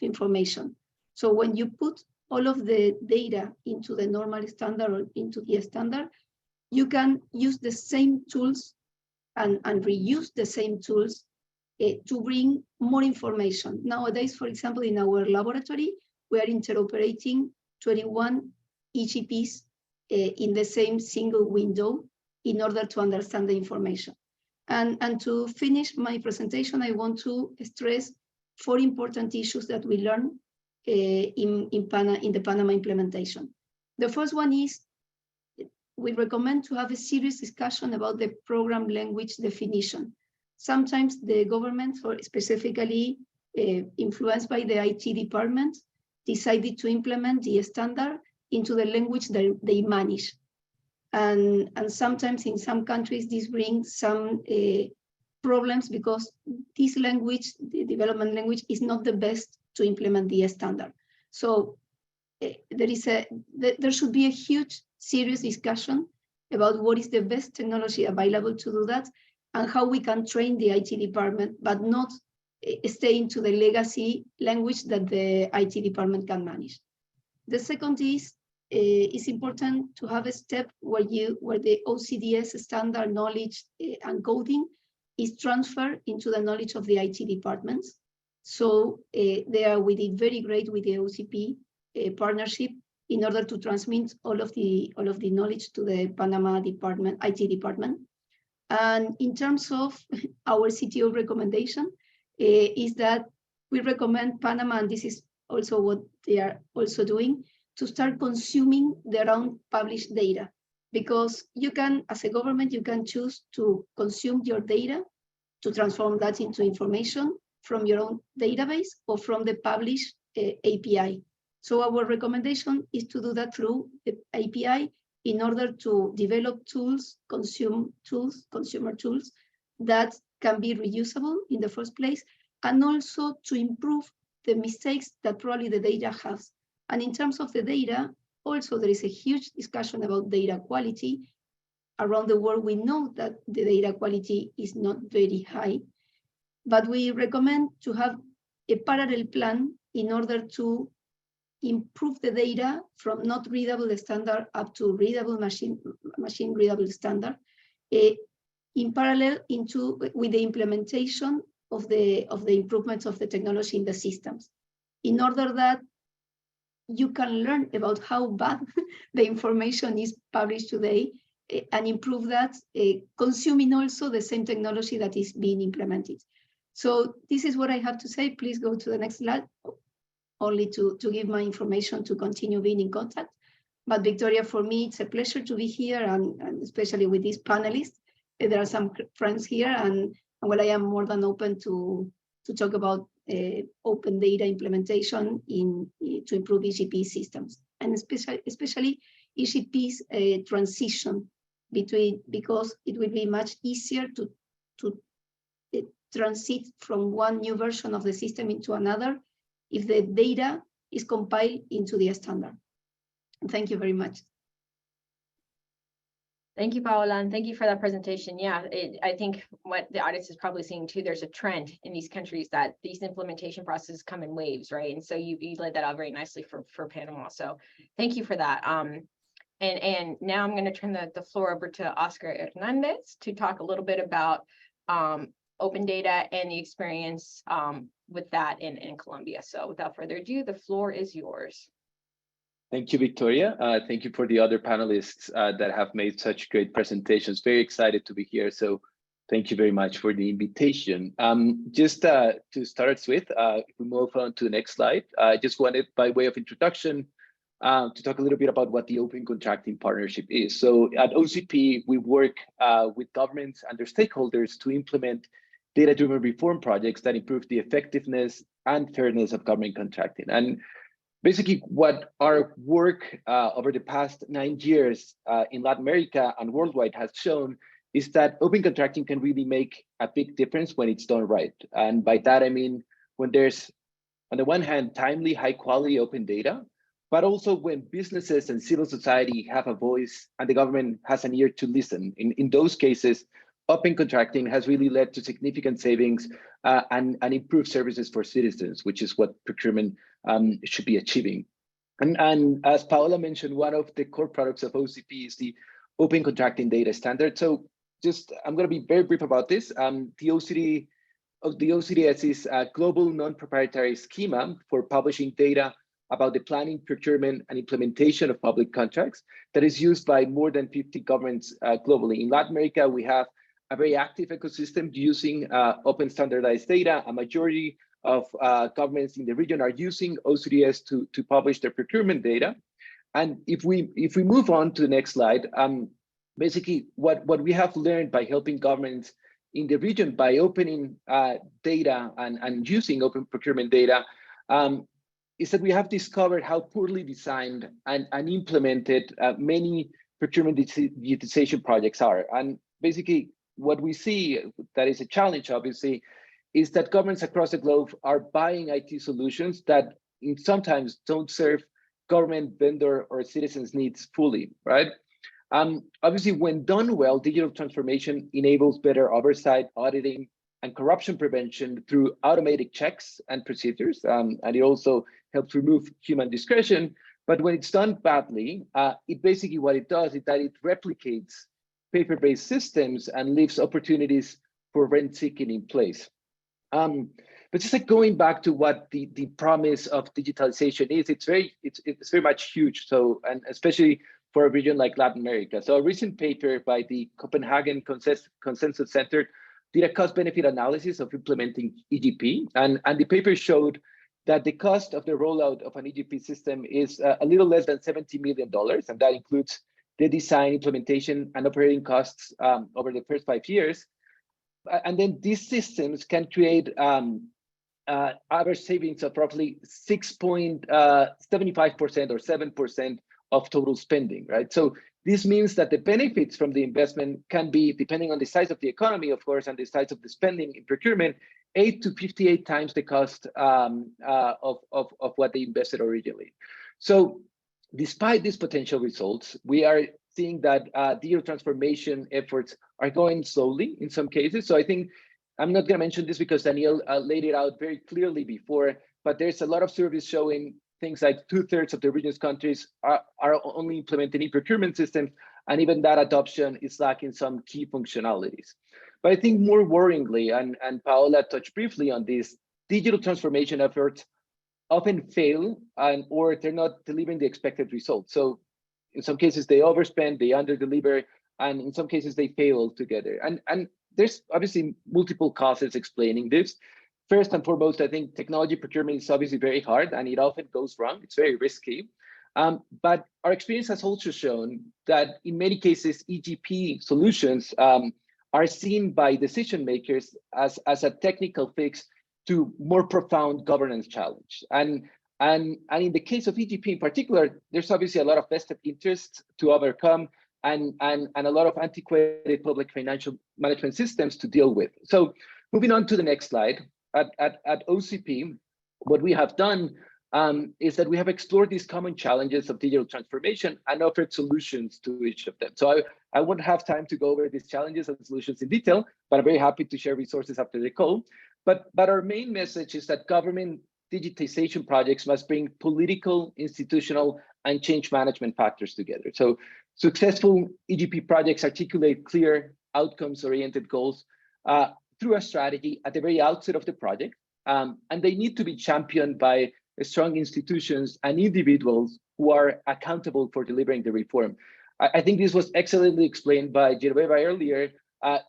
information. So when you put all of the data into the normal standard or into the standard, you can use the same tools and reuse the same tools to bring more information. Nowadays, for example, in our laboratory, we are interoperating 21 EGPs in the same single window in order to understand the information. And to finish my presentation, I want to stress 4 important issues that we learned in the Panama implementation. The first one is, we recommend to have a serious discussion about the program language definition. Sometimes the government, or specifically influenced by the IT department, decided to implement the standard into the language that they manage. And sometimes in some countries, this brings some problems, because this language, the development language, is not the best to implement the standard. So there should be a huge, serious discussion about what is the best technology available to do that, and how we can train the IT department, but not stay into the legacy language that the IT department can manage. The second is, it's important to have a step where the OCDS standard knowledge and coding is transferred into the knowledge of the IT departments. So we did very great with the OCP partnership in order to transmit all of the knowledge to the Panama department, IT department. And in terms of our CTO recommendation, is that we recommend Panama, and this is also what they are also doing, to start consuming their own published data. Because you can, as a government, you can choose to consume your data, to transform that into information from your own database or from the published API. So our recommendation is to do that through the API in order to develop tools, consumer tools that can be reusable in the first place, and also to improve the mistakes that probably the data has. And in terms of the data, also there is a huge discussion about data quality. Around the world, we know that the data quality is not very high, but we recommend to have a parallel plan in order to improve the data from not readable standard up to readable machine readable standard, in parallel with the implementation of the improvements of the technology in the systems, in order that you can learn about how bad the information is published today and improve that, consuming also the same technology that is being implemented. So this is what I have to say. Please go to the next slide, only to give my information to continue being in contact. But Victoria, for me, it's a pleasure to be here, and especially with these panelists. There are some friends here, and well, I am more than open to talk about open data implementation to improve EGP systems, and especially EGP's transition because it will be much easier to transit from one new version of the system into another if the data is compiled into the standard. Thank you very much. Thank you, Paola, and thank you for that presentation. Yeah, I think what the audience is probably seeing too, there's a trend in these countries that these implementation processes come in waves, right? And so you laid that out very nicely for Panama. So thank you for that. And now I'm going to turn the floor over to Oscar Hernandez to talk a little bit about open data and the experience with that in Colombia. So without further ado, the floor is yours. Thank you, Victoria. Thank you for the other panelists that have made such great presentations. Very excited to be here. So thank you very much for the invitation. Just to start us with, if we move on to the next slide, I just wanted, by way of introduction, to talk a little bit about what the Open Contracting Partnership is. So at OCP, we work with governments and their stakeholders to implement data-driven reform projects that improve the effectiveness and fairness of government contracting. And basically, what our work over the past 9 years in Latin America and worldwide has shown is that open contracting can really make a big difference when it's done right. And by that, I mean, when there's, on the one hand, timely, high quality open data, but also when businesses and civil society have a voice and the government has an ear to listen. In those cases, open contracting has really led to significant savings and improved services for citizens, which is what procurement should be achieving. And as Paola mentioned, one of the core products of OCP is the Open Contracting Data Standard. So just, I'm going to be very brief about this. The OCDS is a global non-proprietary schema for publishing data about the planning, procurement, and implementation of public contracts that is used by more than 50 governments globally. In Latin America, we have a very active ecosystem using open standardized data. A majority of governments in the region are using OCDS to publish their procurement data. And if we move on to the next slide, basically what we have learned by helping governments in the region by opening data and using open procurement data is that we have discovered how poorly designed and implemented many procurement digitization projects are. And basically, what we see that is a challenge, obviously, is that governments across the globe are buying IT solutions that sometimes don't serve government, vendor, or citizens' needs fully, right? Obviously, when done well, digital transformation enables better oversight, auditing, and corruption prevention through automated checks and procedures, and it also helps remove human discretion. But when it's done badly, it basically what it does is that it replicates paper-based systems and leaves opportunities for rent-seeking in place. But just like going back to what the promise of digitalization is, it's very much huge. So, and especially for a region like Latin America. So a recent paper by the Copenhagen Consensus Center did a cost-benefit analysis of implementing EGP, and the paper showed that the cost of the rollout of an EGP system is a little less than $70 million, and that includes the design, implementation, and operating costs over the first 5 years. And then these systems can create average savings of roughly 6.75% or 7% of total spending, right? So this means that the benefits from the investment can be, depending on the size of the economy, of course, and the size of the spending in procurement, 8 to 58 times the cost of what they invested originally. So despite these potential results, we are seeing that digital transformation efforts are going slowly in some cases. So I think, I'm not going to mention this because Daniel laid it out very clearly before, but there's a lot of surveys showing things like 2/3 of the region's countries are only implementing e-procurement systems, and even that adoption is lacking some key functionalities. But I think more worryingly, and Paola touched briefly on this, digital transformation efforts often fail or they're not delivering the expected results. So in some cases they overspend, they underdeliver, and in some cases they fail altogether. And there's obviously multiple causes explaining this. First and foremost, I think technology procurement is obviously very hard and it often goes wrong. It's very risky. But our experience has also shown that in many cases, EGP solutions are seen by decision makers as a technical fix to more profound governance challenge. And in the case of EGP in particular, there's obviously a lot of vested interests to overcome and a lot of antiquated public financial management systems to deal with. So moving on to the next slide, at OCP, what we have done is that we have explored these common challenges of digital transformation and offered solutions to each of them. So I won't have time to go over these challenges and solutions in detail, but I'm very happy to share resources after the call. But our main message is that government digitization projects must bring political, institutional, and change management factors together. So successful EGP projects articulate clear outcomes-oriented goals through a strategy at the very outset of the project, and they need to be championed by strong institutions and individuals who are accountable for delivering the reform. I think this was excellently explained by Genoveva earlier.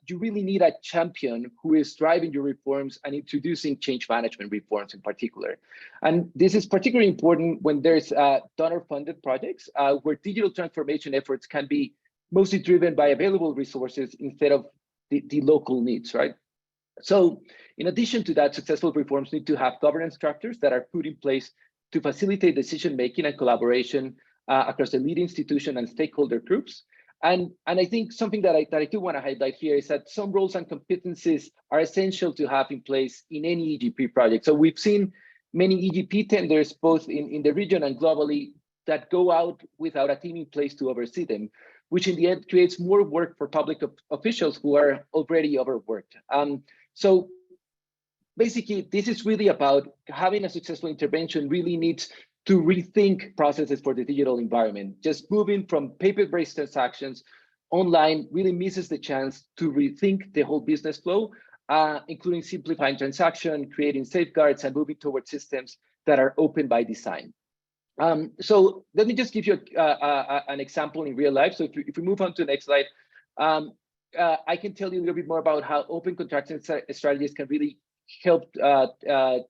You really need a champion who is driving your reforms and introducing change management reforms in particular. And this is particularly important when there's donor-funded projects where digital transformation efforts can be mostly driven by available resources instead of the local needs, right? So in addition to that, successful reforms need to have governance structures that are put in place to facilitate decision-making and collaboration across the lead institution and stakeholder groups. And I think something that I do want to highlight here is that some roles and competencies are essential to have in place in any EGP project. So we've seen many EGP tenders, both in the region and globally, that go out without a team in place to oversee them, which in the end creates more work for public officials who are already overworked. So basically, this is really about having a successful intervention really needs to rethink processes for the digital environment. Just moving from paper-based transactions online really misses the chance to rethink the whole business flow, including simplifying transaction, creating safeguards, and moving towards systems that are open by design. So let me just give you an example in real life. So if we move on to the next slide, I can tell you a little bit more about how open contracting strategies can really help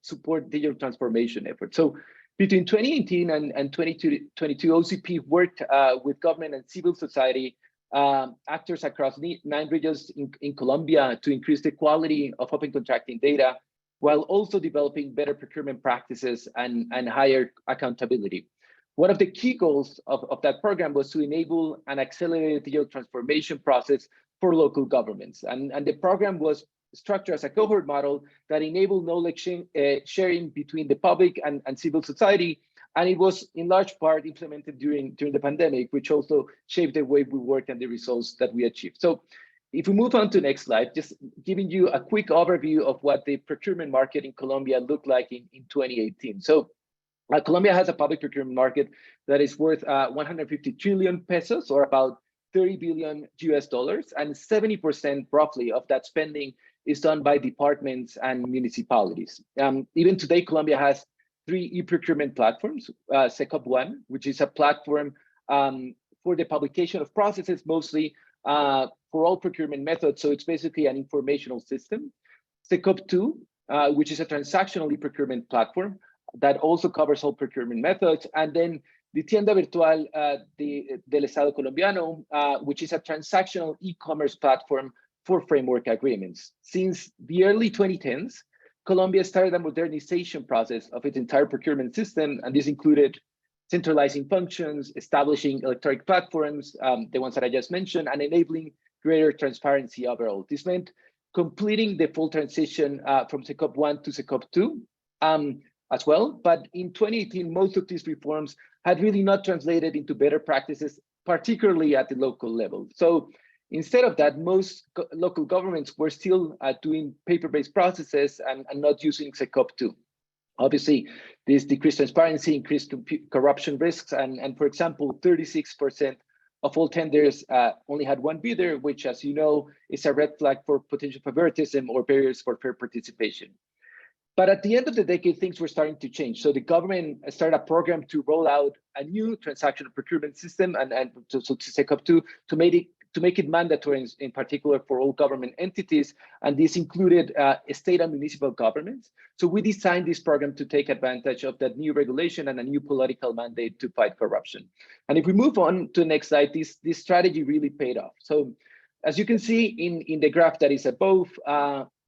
support digital transformation efforts. So between 2018 and 2022, OCP worked with government and civil society actors across 9 regions in Colombia to increase the quality of open contracting data, while also developing better procurement practices and higher accountability. One of the key goals of that program was to enable an accelerated digital transformation process for local governments. And the program was structured as a cohort model that enabled knowledge sharing between the public and civil society. And it was in large part implemented during the pandemic, which also shaped the way we work and the results that we achieved. So if we move on to the next slide, just giving you a quick overview of what the procurement market in Colombia looked like in 2018. So Colombia has a public procurement market that is worth 150 trillion pesos, or about $30 billion US, and 70% roughly of that spending is done by departments and municipalities. Even today, Colombia has 3 e-procurement platforms, SECOP One, which is a platform for the publication of processes, mostly for all procurement methods. So it's basically an informational system. SECOP Two, which is a transactional e-procurement platform that also covers all procurement methods. And then the Tienda Virtual del Estado Colombiano, which is a transactional e-commerce platform for framework agreements. Since the early 2010s, Colombia started a modernization process of its entire procurement system, and this included centralizing functions, establishing electronic platforms, the ones that I just mentioned, and enabling greater transparency overall. This meant completing the full transition from SECOP 1 to SECOP 2 as well. But in 2018, most of these reforms had really not translated into better practices, particularly at the local level. So instead of that, most local governments were still doing paper-based processes and not using SECOP 2. Obviously, this decreased transparency, increased corruption risks, and for example, 36% of all tenders only had one bidder, which, as you know, is a red flag for potential favoritism or barriers for fair participation. But at the end of the decade, things were starting to change. So the government started a program to roll out a new transactional procurement system and to SECOP 2 to make it mandatory, in particular for all government entities, and this included state and municipal governments. So we designed this program to take advantage of that new regulation and a new political mandate to fight corruption. And if we move on to the next slide, this strategy really paid off. So as you can see in the graph that is above,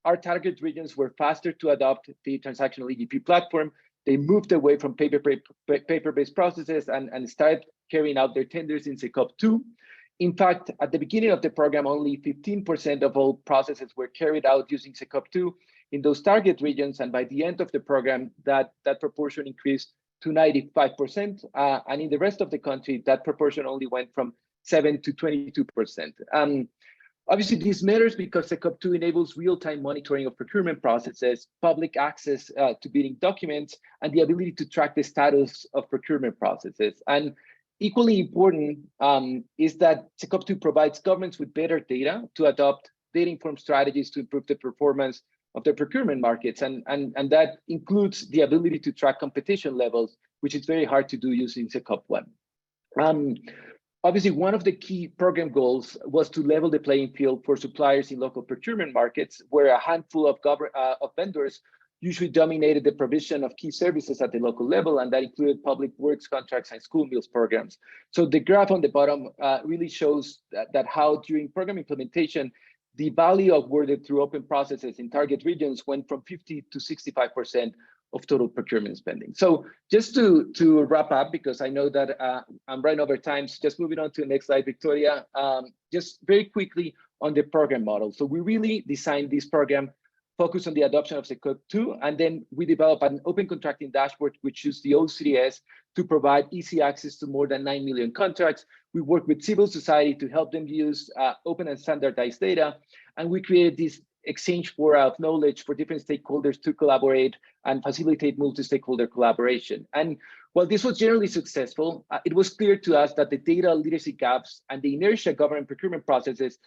our target regions were faster to adopt the transactional EGP platform. They moved away from paper-based processes and started carrying out their tenders in SECOP 2. In fact, at the beginning of the program, only 15% of all processes were carried out using SECOP 2 in those target regions. And by the end of the program, that proportion increased to 95%. And in the rest of the country, that proportion only went from 7 to 22%. Obviously, this matters because SECOP 2 enables real-time monitoring of procurement processes, public access to bidding documents, and the ability to track the status of procurement processes. And equally important is that SECOP 2 provides governments with better data to adopt data-informed strategies to improve the performance of their procurement markets. And that includes the ability to track competition levels, which is very hard to do using SECOP 1. Obviously, one of the key program goals was to level the playing field for suppliers in local procurement markets, where a handful of vendors usually dominated the provision of key services at the local level, and that included public works contracts and school meals programs. So the graph on the bottom really shows that how during program implementation, the value awarded through open processes in target regions went from 50 to 65% of total procurement spending. So just to wrap up, because I know that I'm running over time, so just moving on to the next slide, Victoria, just very quickly on the program model. So we really designed this program focused on the adoption of SECOP 2, and then we developed an open contracting dashboard, which used the OCDS to provide easy access to more than 9 million contracts. We worked with civil society to help them use open and standardized data, and we created this exchange fora of knowledge for different stakeholders to collaborate and facilitate multi-stakeholder collaboration. And while this was generally successful, it was clear to us that the data literacy gaps and the inertia government procurement processes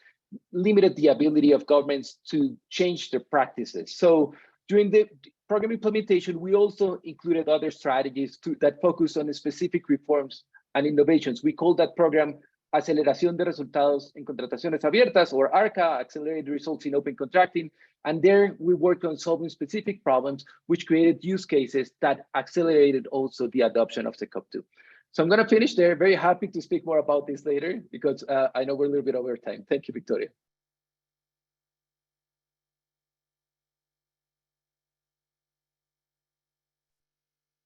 limited the ability of governments to change their practices. So during the program implementation, we also included other strategies that focus on specific reforms and innovations. We call that program Aceleración de Resultados en Contrataciones Abiertas, or ARCA, Accelerated Results in Open Contracting. And there we worked on solving specific problems, which created use cases that accelerated also the adoption of SECOP 2. So I'm going to finish there. Very happy to speak more about this later, because I know we're a little bit over time. Thank you, Victoria.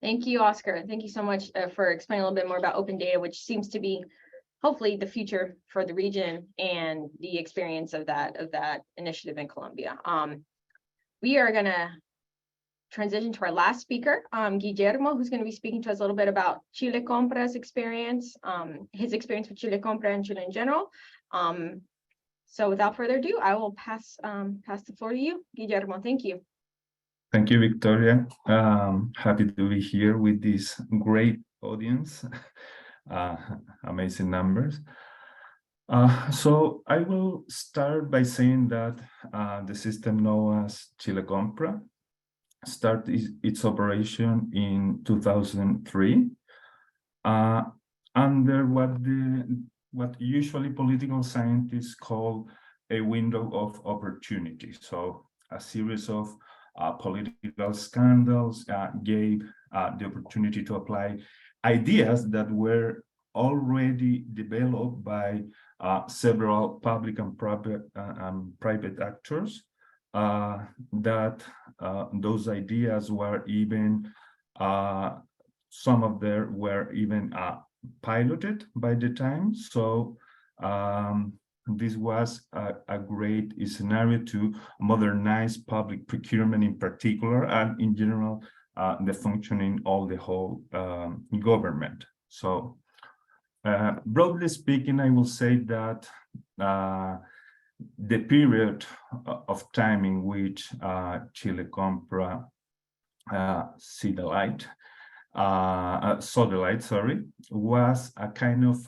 Thank you, Oscar. Thank you so much for explaining a little bit more about open data, which seems to be hopefully the future for the region and the experience of that initiative in Colombia. We are going to transition to our last speaker, Guillermo, who's going to be speaking to us a little bit about Chile Compra's experience, his experience with Chile Compra and Chile in general. So without further ado, I will pass the floor to you, Guillermo. Thank you. Thank you, Victoria. Happy to be here with this great audience. Amazing numbers. So I will start by saying that the system known as Chile Compra started its operation in 2003 under what usually political scientists call a window of opportunity. So a series of political scandals gave the opportunity to apply ideas that were already developed by several public and private actors that those ideas were even, some of them were even piloted by the time. So this was a great scenario to modernize public procurement in particular, and in general, the functioning of the whole government. So broadly speaking, I will say that the period of time in which Chile Compra saw the light, was a kind of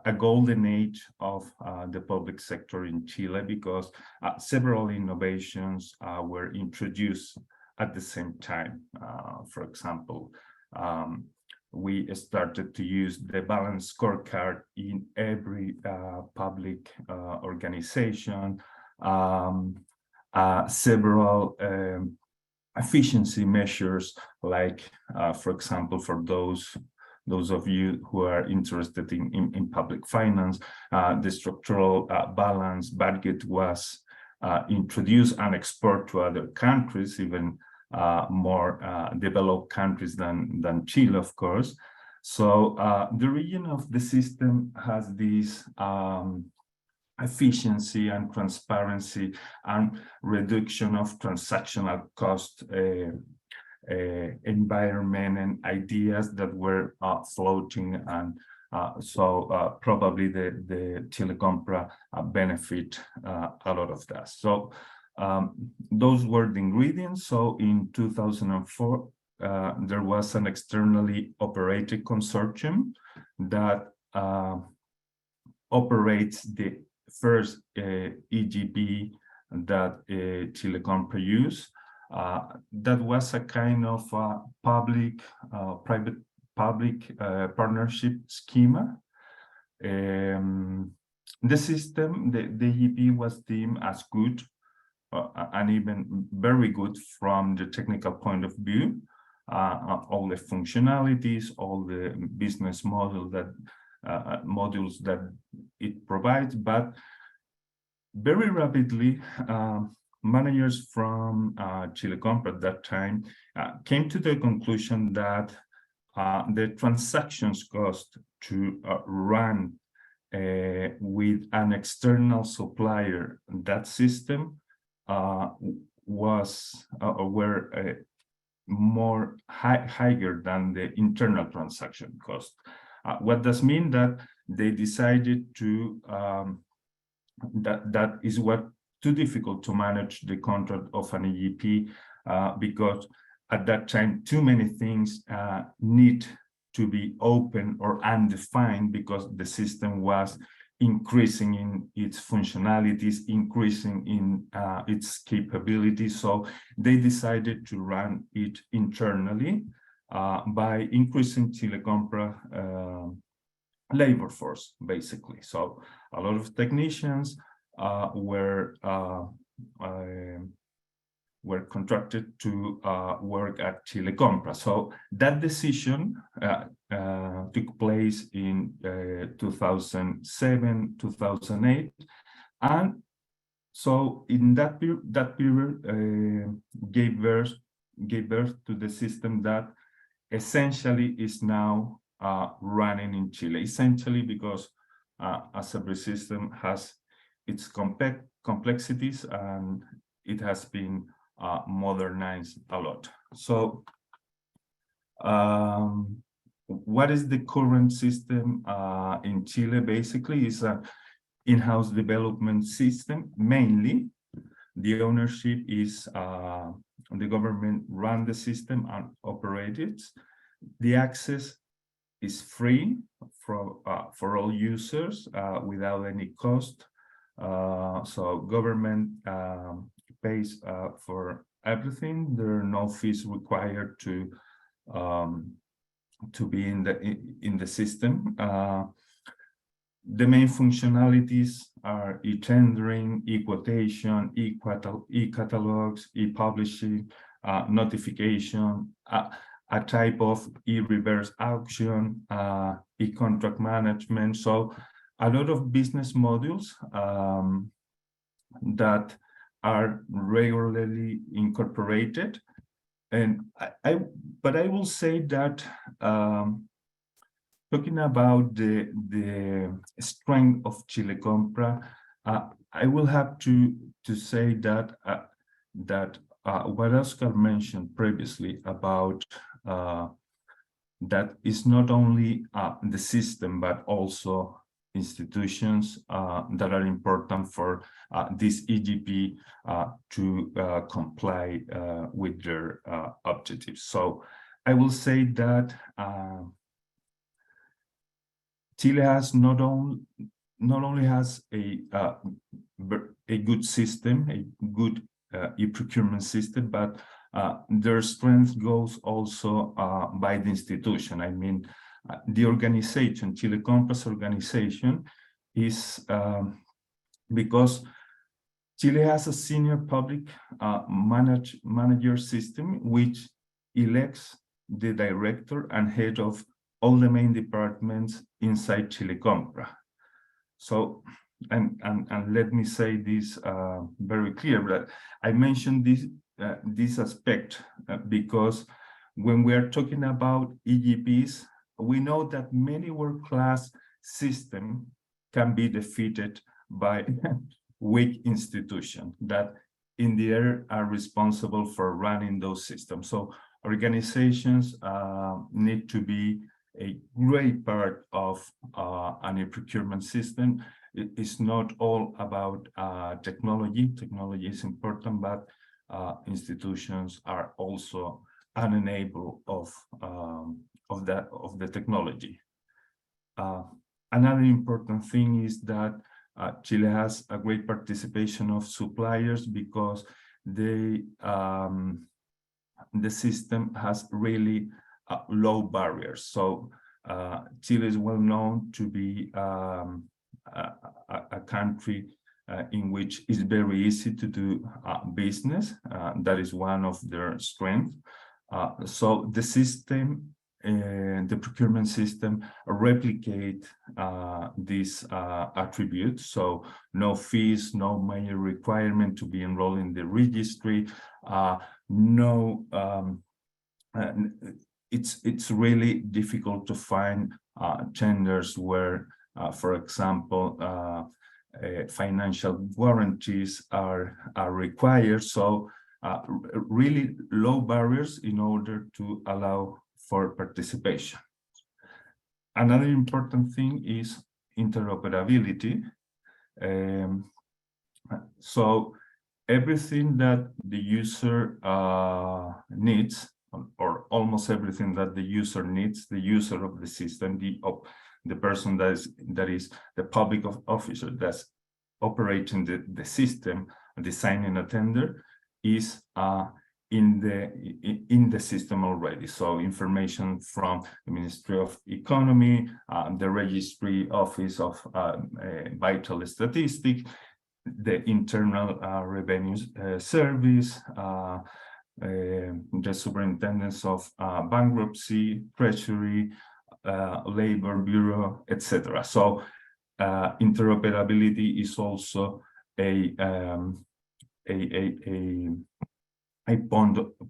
a golden age of the public sector in Chile, because several innovations were introduced at the same time. For example, we started to use the balance scorecard in every public organization. Several efficiency measures, like, for example, for those of you who are interested in public finance, the structural balance budget was introduced and exported to other countries, even more developed countries than Chile, of course. So the region of the system has this efficiency and transparency and reduction of transactional cost environment and ideas that were floating, and so probably the Chile Compra benefit a lot of that. So those were the ingredients. So in 2004, there was an externally operated consortium that operates the first EGP that Chile Compra used. That was a kind of private public partnership schema. The system, the EGP was deemed as good and even very good from the technical point of view. All the functionalities, all the business model that modules that it provides, but very rapidly, managers from Chile Compra at that time came to the conclusion that the transactions cost to run with an external supplier, that system were more higher than the internal transaction cost. What does mean that they decided to that is what too difficult to manage the contract of an EGP, because at that time too many things need to be open or undefined, because the system was increasing in its functionalities, increasing in its capabilities. So they decided to run it internally by increasing Chile Compra labor force, basically. So a lot of technicians were contracted to work at Chile Compra. So that decision took place in 2007, 2008, and so in that period gave birth to the system that essentially is now running in Chile. Essentially because as every system has its complexities, and it has been modernized a lot. So what is the current system in Chile? Basically is an in-house development system. Mainly the ownership is the government run the system and operate it. The access is free for all users without any cost. So government pays for everything. There are no fees required to be in the system. The main functionalities are e-tendering, e-quotation, e-catalogs, e-publishing, notification, a type of e-reverse auction, e-contract management. So a lot of business modules that are regularly incorporated. And but I will say that talking about the strength of Chile Compra, I will have to say that what Oscar mentioned previously about that is not only the system, but also institutions that are important for this EGP to comply with their objectives. So I will say that Chile has not only has a good system, a good e-procurement system, but their strength goes also by the institution. I mean, the organization, Chile Compass organization, is because Chile has a senior public manager system which elects the director and head of all the main departments inside Chile Compra. So, and let me say this very clear, that I mentioned this aspect because when we are talking about EGPs, we know that many world-class systems can be defeated by weak institutions that in the end are responsible for running those systems. So organizations need to be a great part of an e-procurement system. It's not all about technology. Technology is important, but institutions are also an enabler of the technology. Another important thing is that Chile has a great participation of suppliers because the system has really low barriers. So Chile is well known to be a country in which it's very easy to do business. That is one of their strengths. So the system, the procurement system, replicate these attributes. So no fees, no major requirement to be enrolled in the registry, it's really difficult to find tenders where, for example, financial guarantees are required. So really low barriers in order to allow for participation. Another important thing is interoperability. So everything that the user needs, or almost everything that the user needs, the user of the system, the person that is the public officer that's operating the system, designing a tender, is in the system already. So information from the Ministry of Economy, the Registry Office of Vital Statistics, the Internal Revenue Service, the Superintendents of Bankruptcy, Treasury, Labor Bureau, etc. So interoperability is also a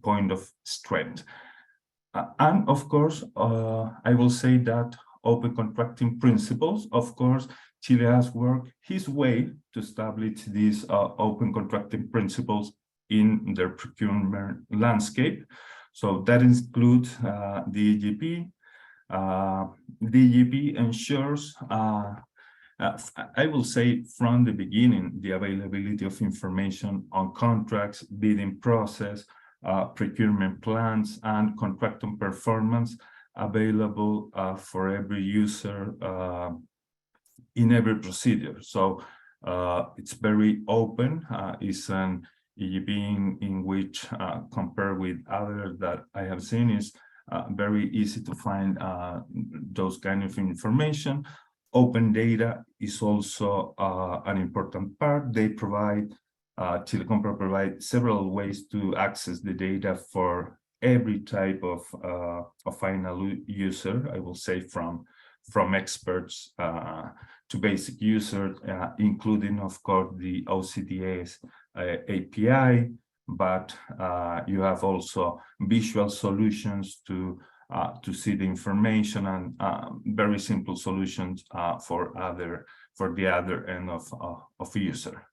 point of strength. And of course, I will say that open contracting principles, of course, Chile has worked his way to establish these open contracting principles in their procurement landscape. So that includes the EGP. The EGP ensures, I will say from the beginning, the availability of information on contracts, bidding process, procurement plans, and contracting performance available for every user in every procedure. So it's very open. It's an EGP in which, compared with others that I have seen, is very easy to find those kind of information. Open data is also an important part. They provide, Chile Compra provides several ways to access the data for every type of final user, I will say, from from experts to basic users, including, of course, the OCDA's API, but you have also visual solutions to see the information, and very simple solutions for the other end of user.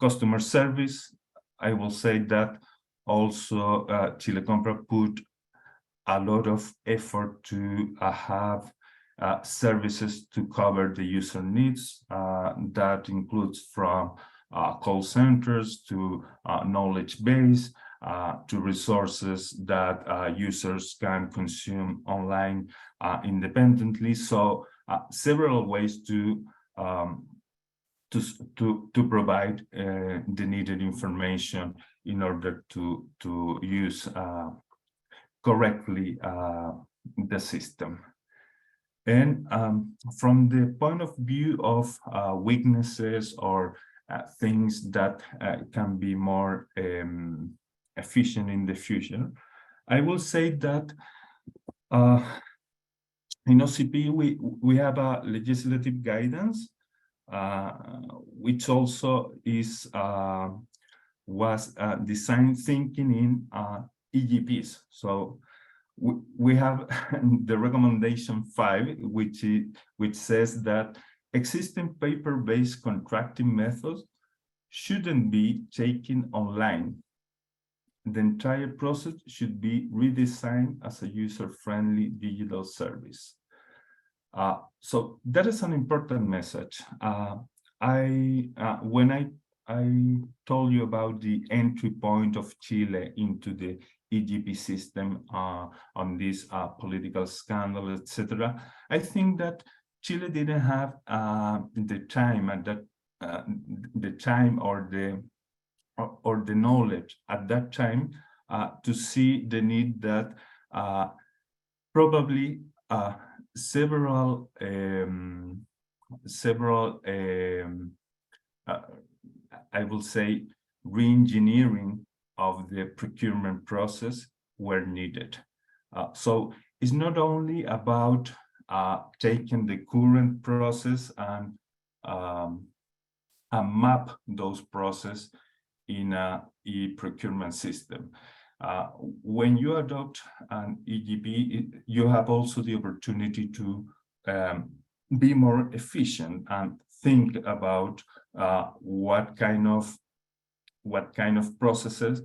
Customer service, I will say that also Chile Compra put a lot of effort to have services to cover the user needs. That includes from call centers to knowledge base to resources that users can consume online independently. So several ways to provide the needed information in order to use correctly the system. And from the point of view of weaknesses or things that can be more efficient in the future, I will say that in OCP we have a legislative guidance which also was designed thinking in EGPs. So we have the recommendation 5, which says that existing paper-based contracting methods shouldn't be taken online. The entire process should be redesigned as a user-friendly digital service. So that is an important message. When I told you about the entry point of Chile into the EGP system on this political scandal, etc., I think that Chile didn't have the time at that the time or the knowledge at that time to see the need that probably several I will say re-engineering of the procurement process were needed. So it's not only about taking the current process and map those processes in a e-procurement system. When you adopt an EGP, you have also the opportunity to be more efficient and think about what kind of processes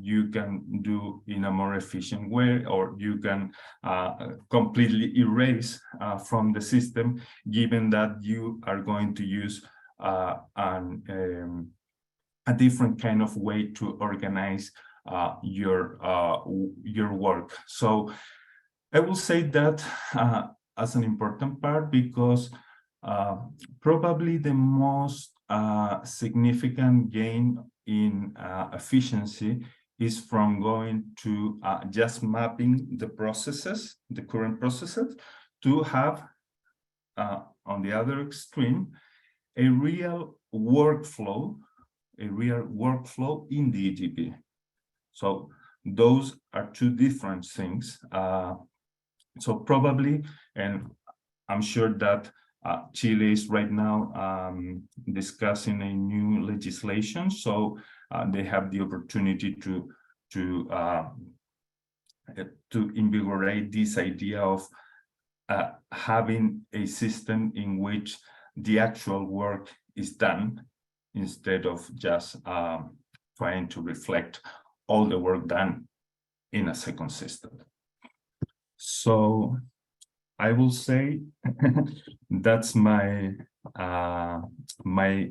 you can do in a more efficient way, or you can completely erase from the system, given that you are going to use a different kind of way to organize your work. So I will say that as an important part, because probably the most significant gain in efficiency is from going to just mapping the processes, the current processes, to have on the other extreme a real workflow in the EGP. So those are two different things. So probably, and I'm sure that Chile is right now discussing a new legislation, so they have the opportunity to invigorate this idea of having a system in which the actual work is done, instead of just trying to reflect all the work done in a second system. So I will say that's my my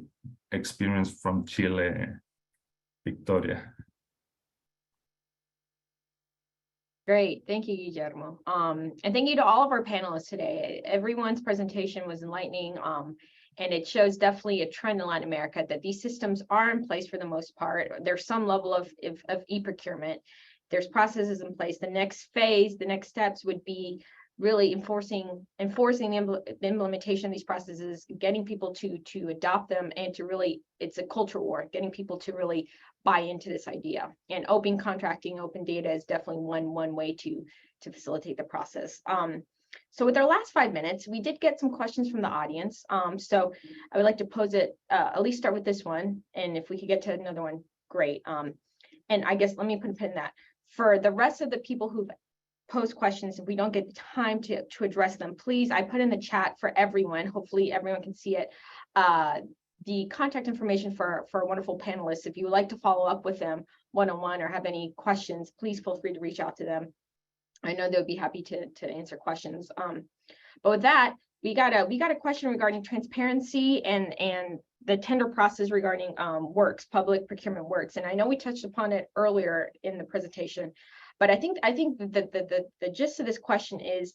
experience from Chile, Victoria. Great, thank you, Guillermo. And thank you to all of our panelists today. Everyone's presentation was enlightening, and it shows definitely a trend in Latin America that these systems are in place for the most part. There's some level of e-procurement. There's processes in place. The next phase, the next steps would be really enforcing the implementation of these processes, getting people to adopt them, and to really, it's a cultural war, getting people to really buy into this idea. And open contracting, open data is definitely one way to facilitate the process. So with our last 5 minutes, we did get some questions from the audience. So I would like to pose it, at least start with this one. And if we could get to another one, great. And I guess let me put a pin in that. For the rest of the people who've posed questions, if we don't get the time to address them, please, I put in the chat for everyone. Hopefully everyone can see it. The contact information for wonderful panelists. If you would like to follow up with them one-on-one or have any questions, please feel free to reach out to them. I know they'll be happy to answer questions. But with that, we got a question regarding transparency and the tender process regarding works, public procurement works. And I know we touched upon it earlier in the presentation, but I think the gist of this question is,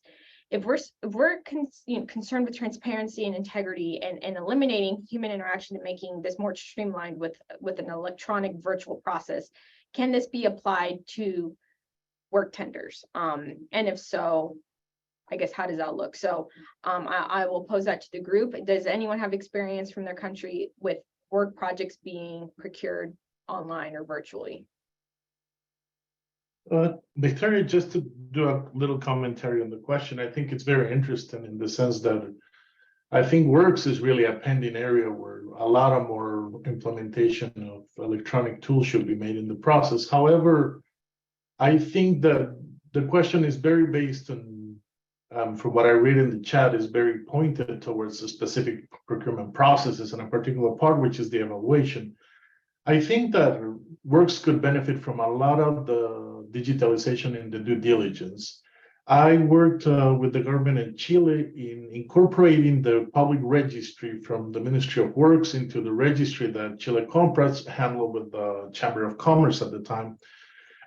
if we're concerned with transparency and integrity and eliminating human interaction and making this more streamlined with an electronic virtual process, can this be applied to work tenders? And if so, I guess, how does that look? So I will pose that to the group. Does anyone have experience from their country with work projects being procured online or virtually? Victoria, just to do a little commentary on the question, I think it's very interesting in the sense that I think works is really a pending area where a lot of more implementation of electronic tools should be made in the process. However, I think that the question is very based on, from what I read in the chat, is very pointed towards the specific procurement processes and a particular part, which is the evaluation. I think that works could benefit from a lot of the digitalization in the due diligence. I worked with the government in Chile in incorporating the public registry from the Ministry of Works into the registry that Chile Compras handled with the Chamber of Commerce at the time.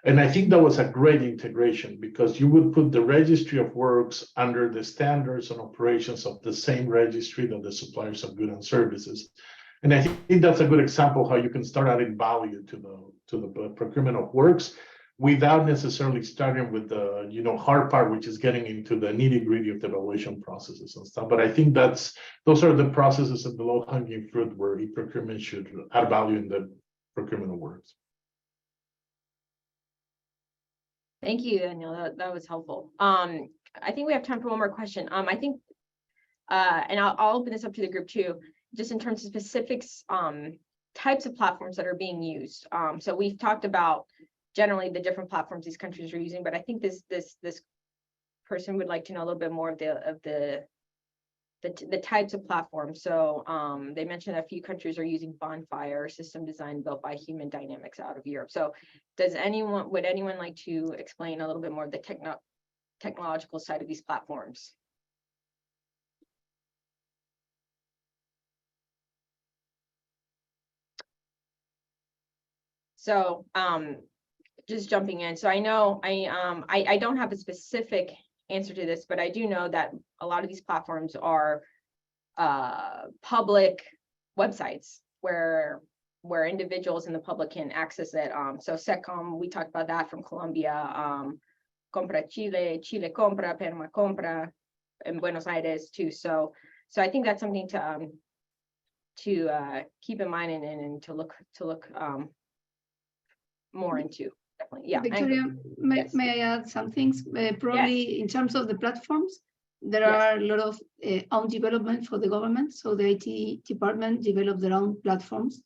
And I think that was a great integration because you would put the registry of works under the standards and operations of the same registry that the suppliers of goods and services. And I think that's a good example how you can start adding value to the procurement of works without necessarily starting with the hard part, which is getting into the nitty-gritty of the evaluation processes and stuff. But I think those are the processes of the low-hanging fruit where e-procurement should add value in the procurement of works. Thank you, Daniel. That was helpful. I think we have time for one more question. I think, and I'll open this up to the group too, just in terms of specifics, types of platforms that are being used. So we've talked about generally the different platforms these countries are using, but I think this person would like to know a little bit more of the types of platforms. So they mentioned a few countries are using Bonfire, a system design built by Human Dynamics out of Europe. So would anyone like to explain a little bit more of the technological side of these platforms? So just jumping in. So I know I don't have a specific answer to this, but I do know that a lot of these platforms are public websites where individuals in the public can access it. So SECOM, we talked about that from Colombia, Compra Chile, Chile Compra, Panama Compra, and Buenos Aires too. So I think that's something to keep in mind and to look more into. Definitely. Yeah. Victoria, may I add some things? Probably in terms of the platforms, there are a lot of own development for the government. So the IT department developed their own platforms.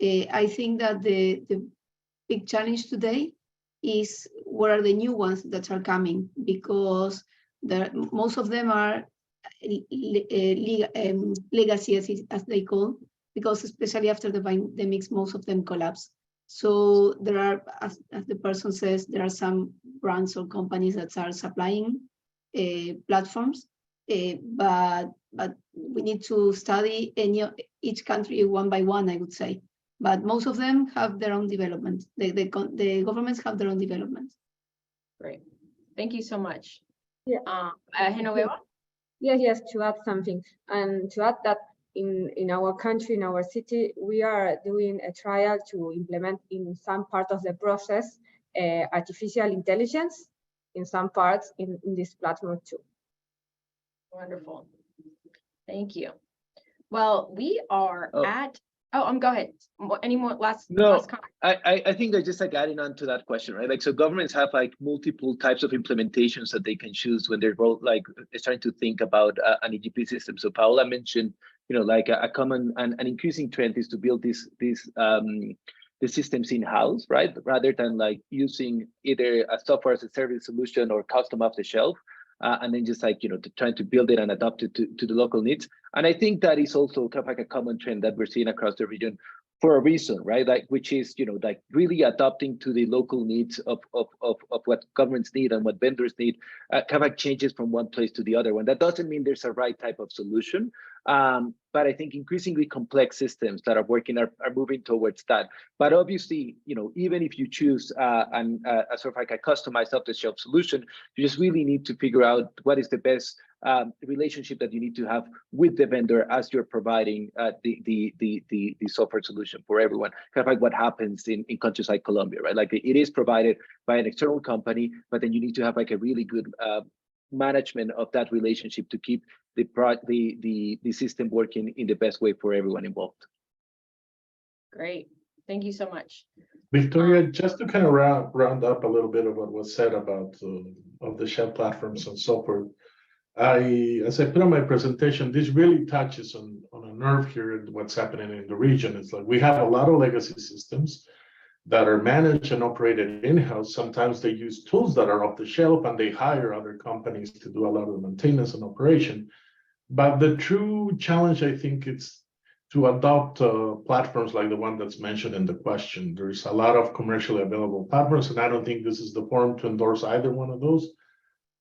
I think that the big challenge today is what are the new ones that are coming, because most of them are legacy, as they call, because especially after the pandemic, most of them collapse. So there are, as the person says, there are some brands or companies that are supplying platforms, but we need to study each country one by one, I would say. But most of them have their own development. The governments have their own development. Great. Thank you so much. Yeah. Genoveva? Yes, to add something. And to add that in our country, in our city, we are doing a trial to implement in some part of the process artificial intelligence in some parts in this platform too. Wonderful. Thank you. Well, we are at Go ahead. Any more last No, comment? I think that just like adding on to that question, right? Like, so governments have like multiple types of implementations that they can choose when they're both like starting to think about an EGP system. So Paola mentioned, like a common and an increasing trend is to build the systems in-house, right? Rather than like using either a software as a service solution or custom off the shelf. And then just like, trying to build it and adapt it to the local needs. And I think that is also kind of like a common trend that we're seeing across the region for a reason, right? Like, which is, like really adapting to the local needs of what governments need and what vendors need, kind of like changes from one place to the other one. That doesn't mean there's a right type of solution. But I think increasingly complex systems that are working are moving towards that. But obviously, even if you choose a sort of like a customized off-the-shelf solution, you just really need to figure out what is the best relationship that you need to have with the vendor as you're providing the software solution for everyone. Kind of like what happens in countries like Colombia, right? Like it is provided by an external company, but then you need to have like a really good management of that relationship to keep the system working in the best way for everyone involved. Great. Thank you so much. Victoria, just to kind of round up a little bit of what was said about off-the-shelf platforms and so forth. As I put on my presentation, this really touches on a nerve here in what's happening in the region. It's like we have a lot of legacy systems that are managed and operated in-house. Sometimes they use tools that are off the shelf and they hire other companies to do a lot of the maintenance and operation. But the true challenge, I think, it's to adopt platforms like the one that's mentioned in the question. There's a lot of commercially available platforms, and I don't think this is the forum to endorse either one of those.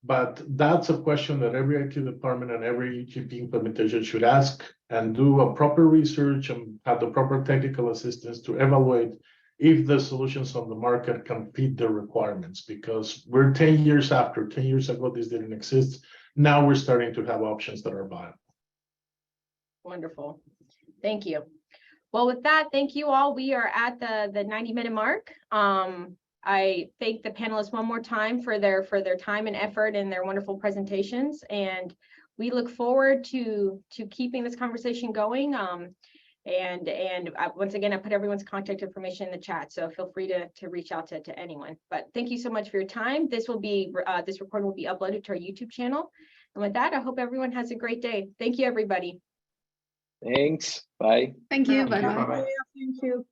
But that's a question that every IT department and every EGP implementation should ask and do a proper research and have the proper technical assistance to evaluate if the solutions on the market can fit their requirements. Because we're 10 years after, 10 years ago, this didn't exist. Now we're starting to have options that are viable. Wonderful. Thank you. Well, with that, thank you all. We are at the 90-minute mark. I thank the panelists one more time for their time and effort and their wonderful presentations. And we look forward to keeping this conversation going. Once again, I put everyone's contact information in the chat, so feel free to reach out to anyone. But thank you so much for your time. This recording will be uploaded to our YouTube channel. And with that, I hope everyone has a great day. Thank you, everybody. Thanks. Bye. Thank you. Thank you. Bye-bye. Bye-bye. Thank you.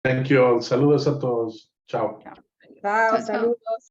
Thank you all. Saludos a todos. Ciao. Chao, Chao, chao. saludos.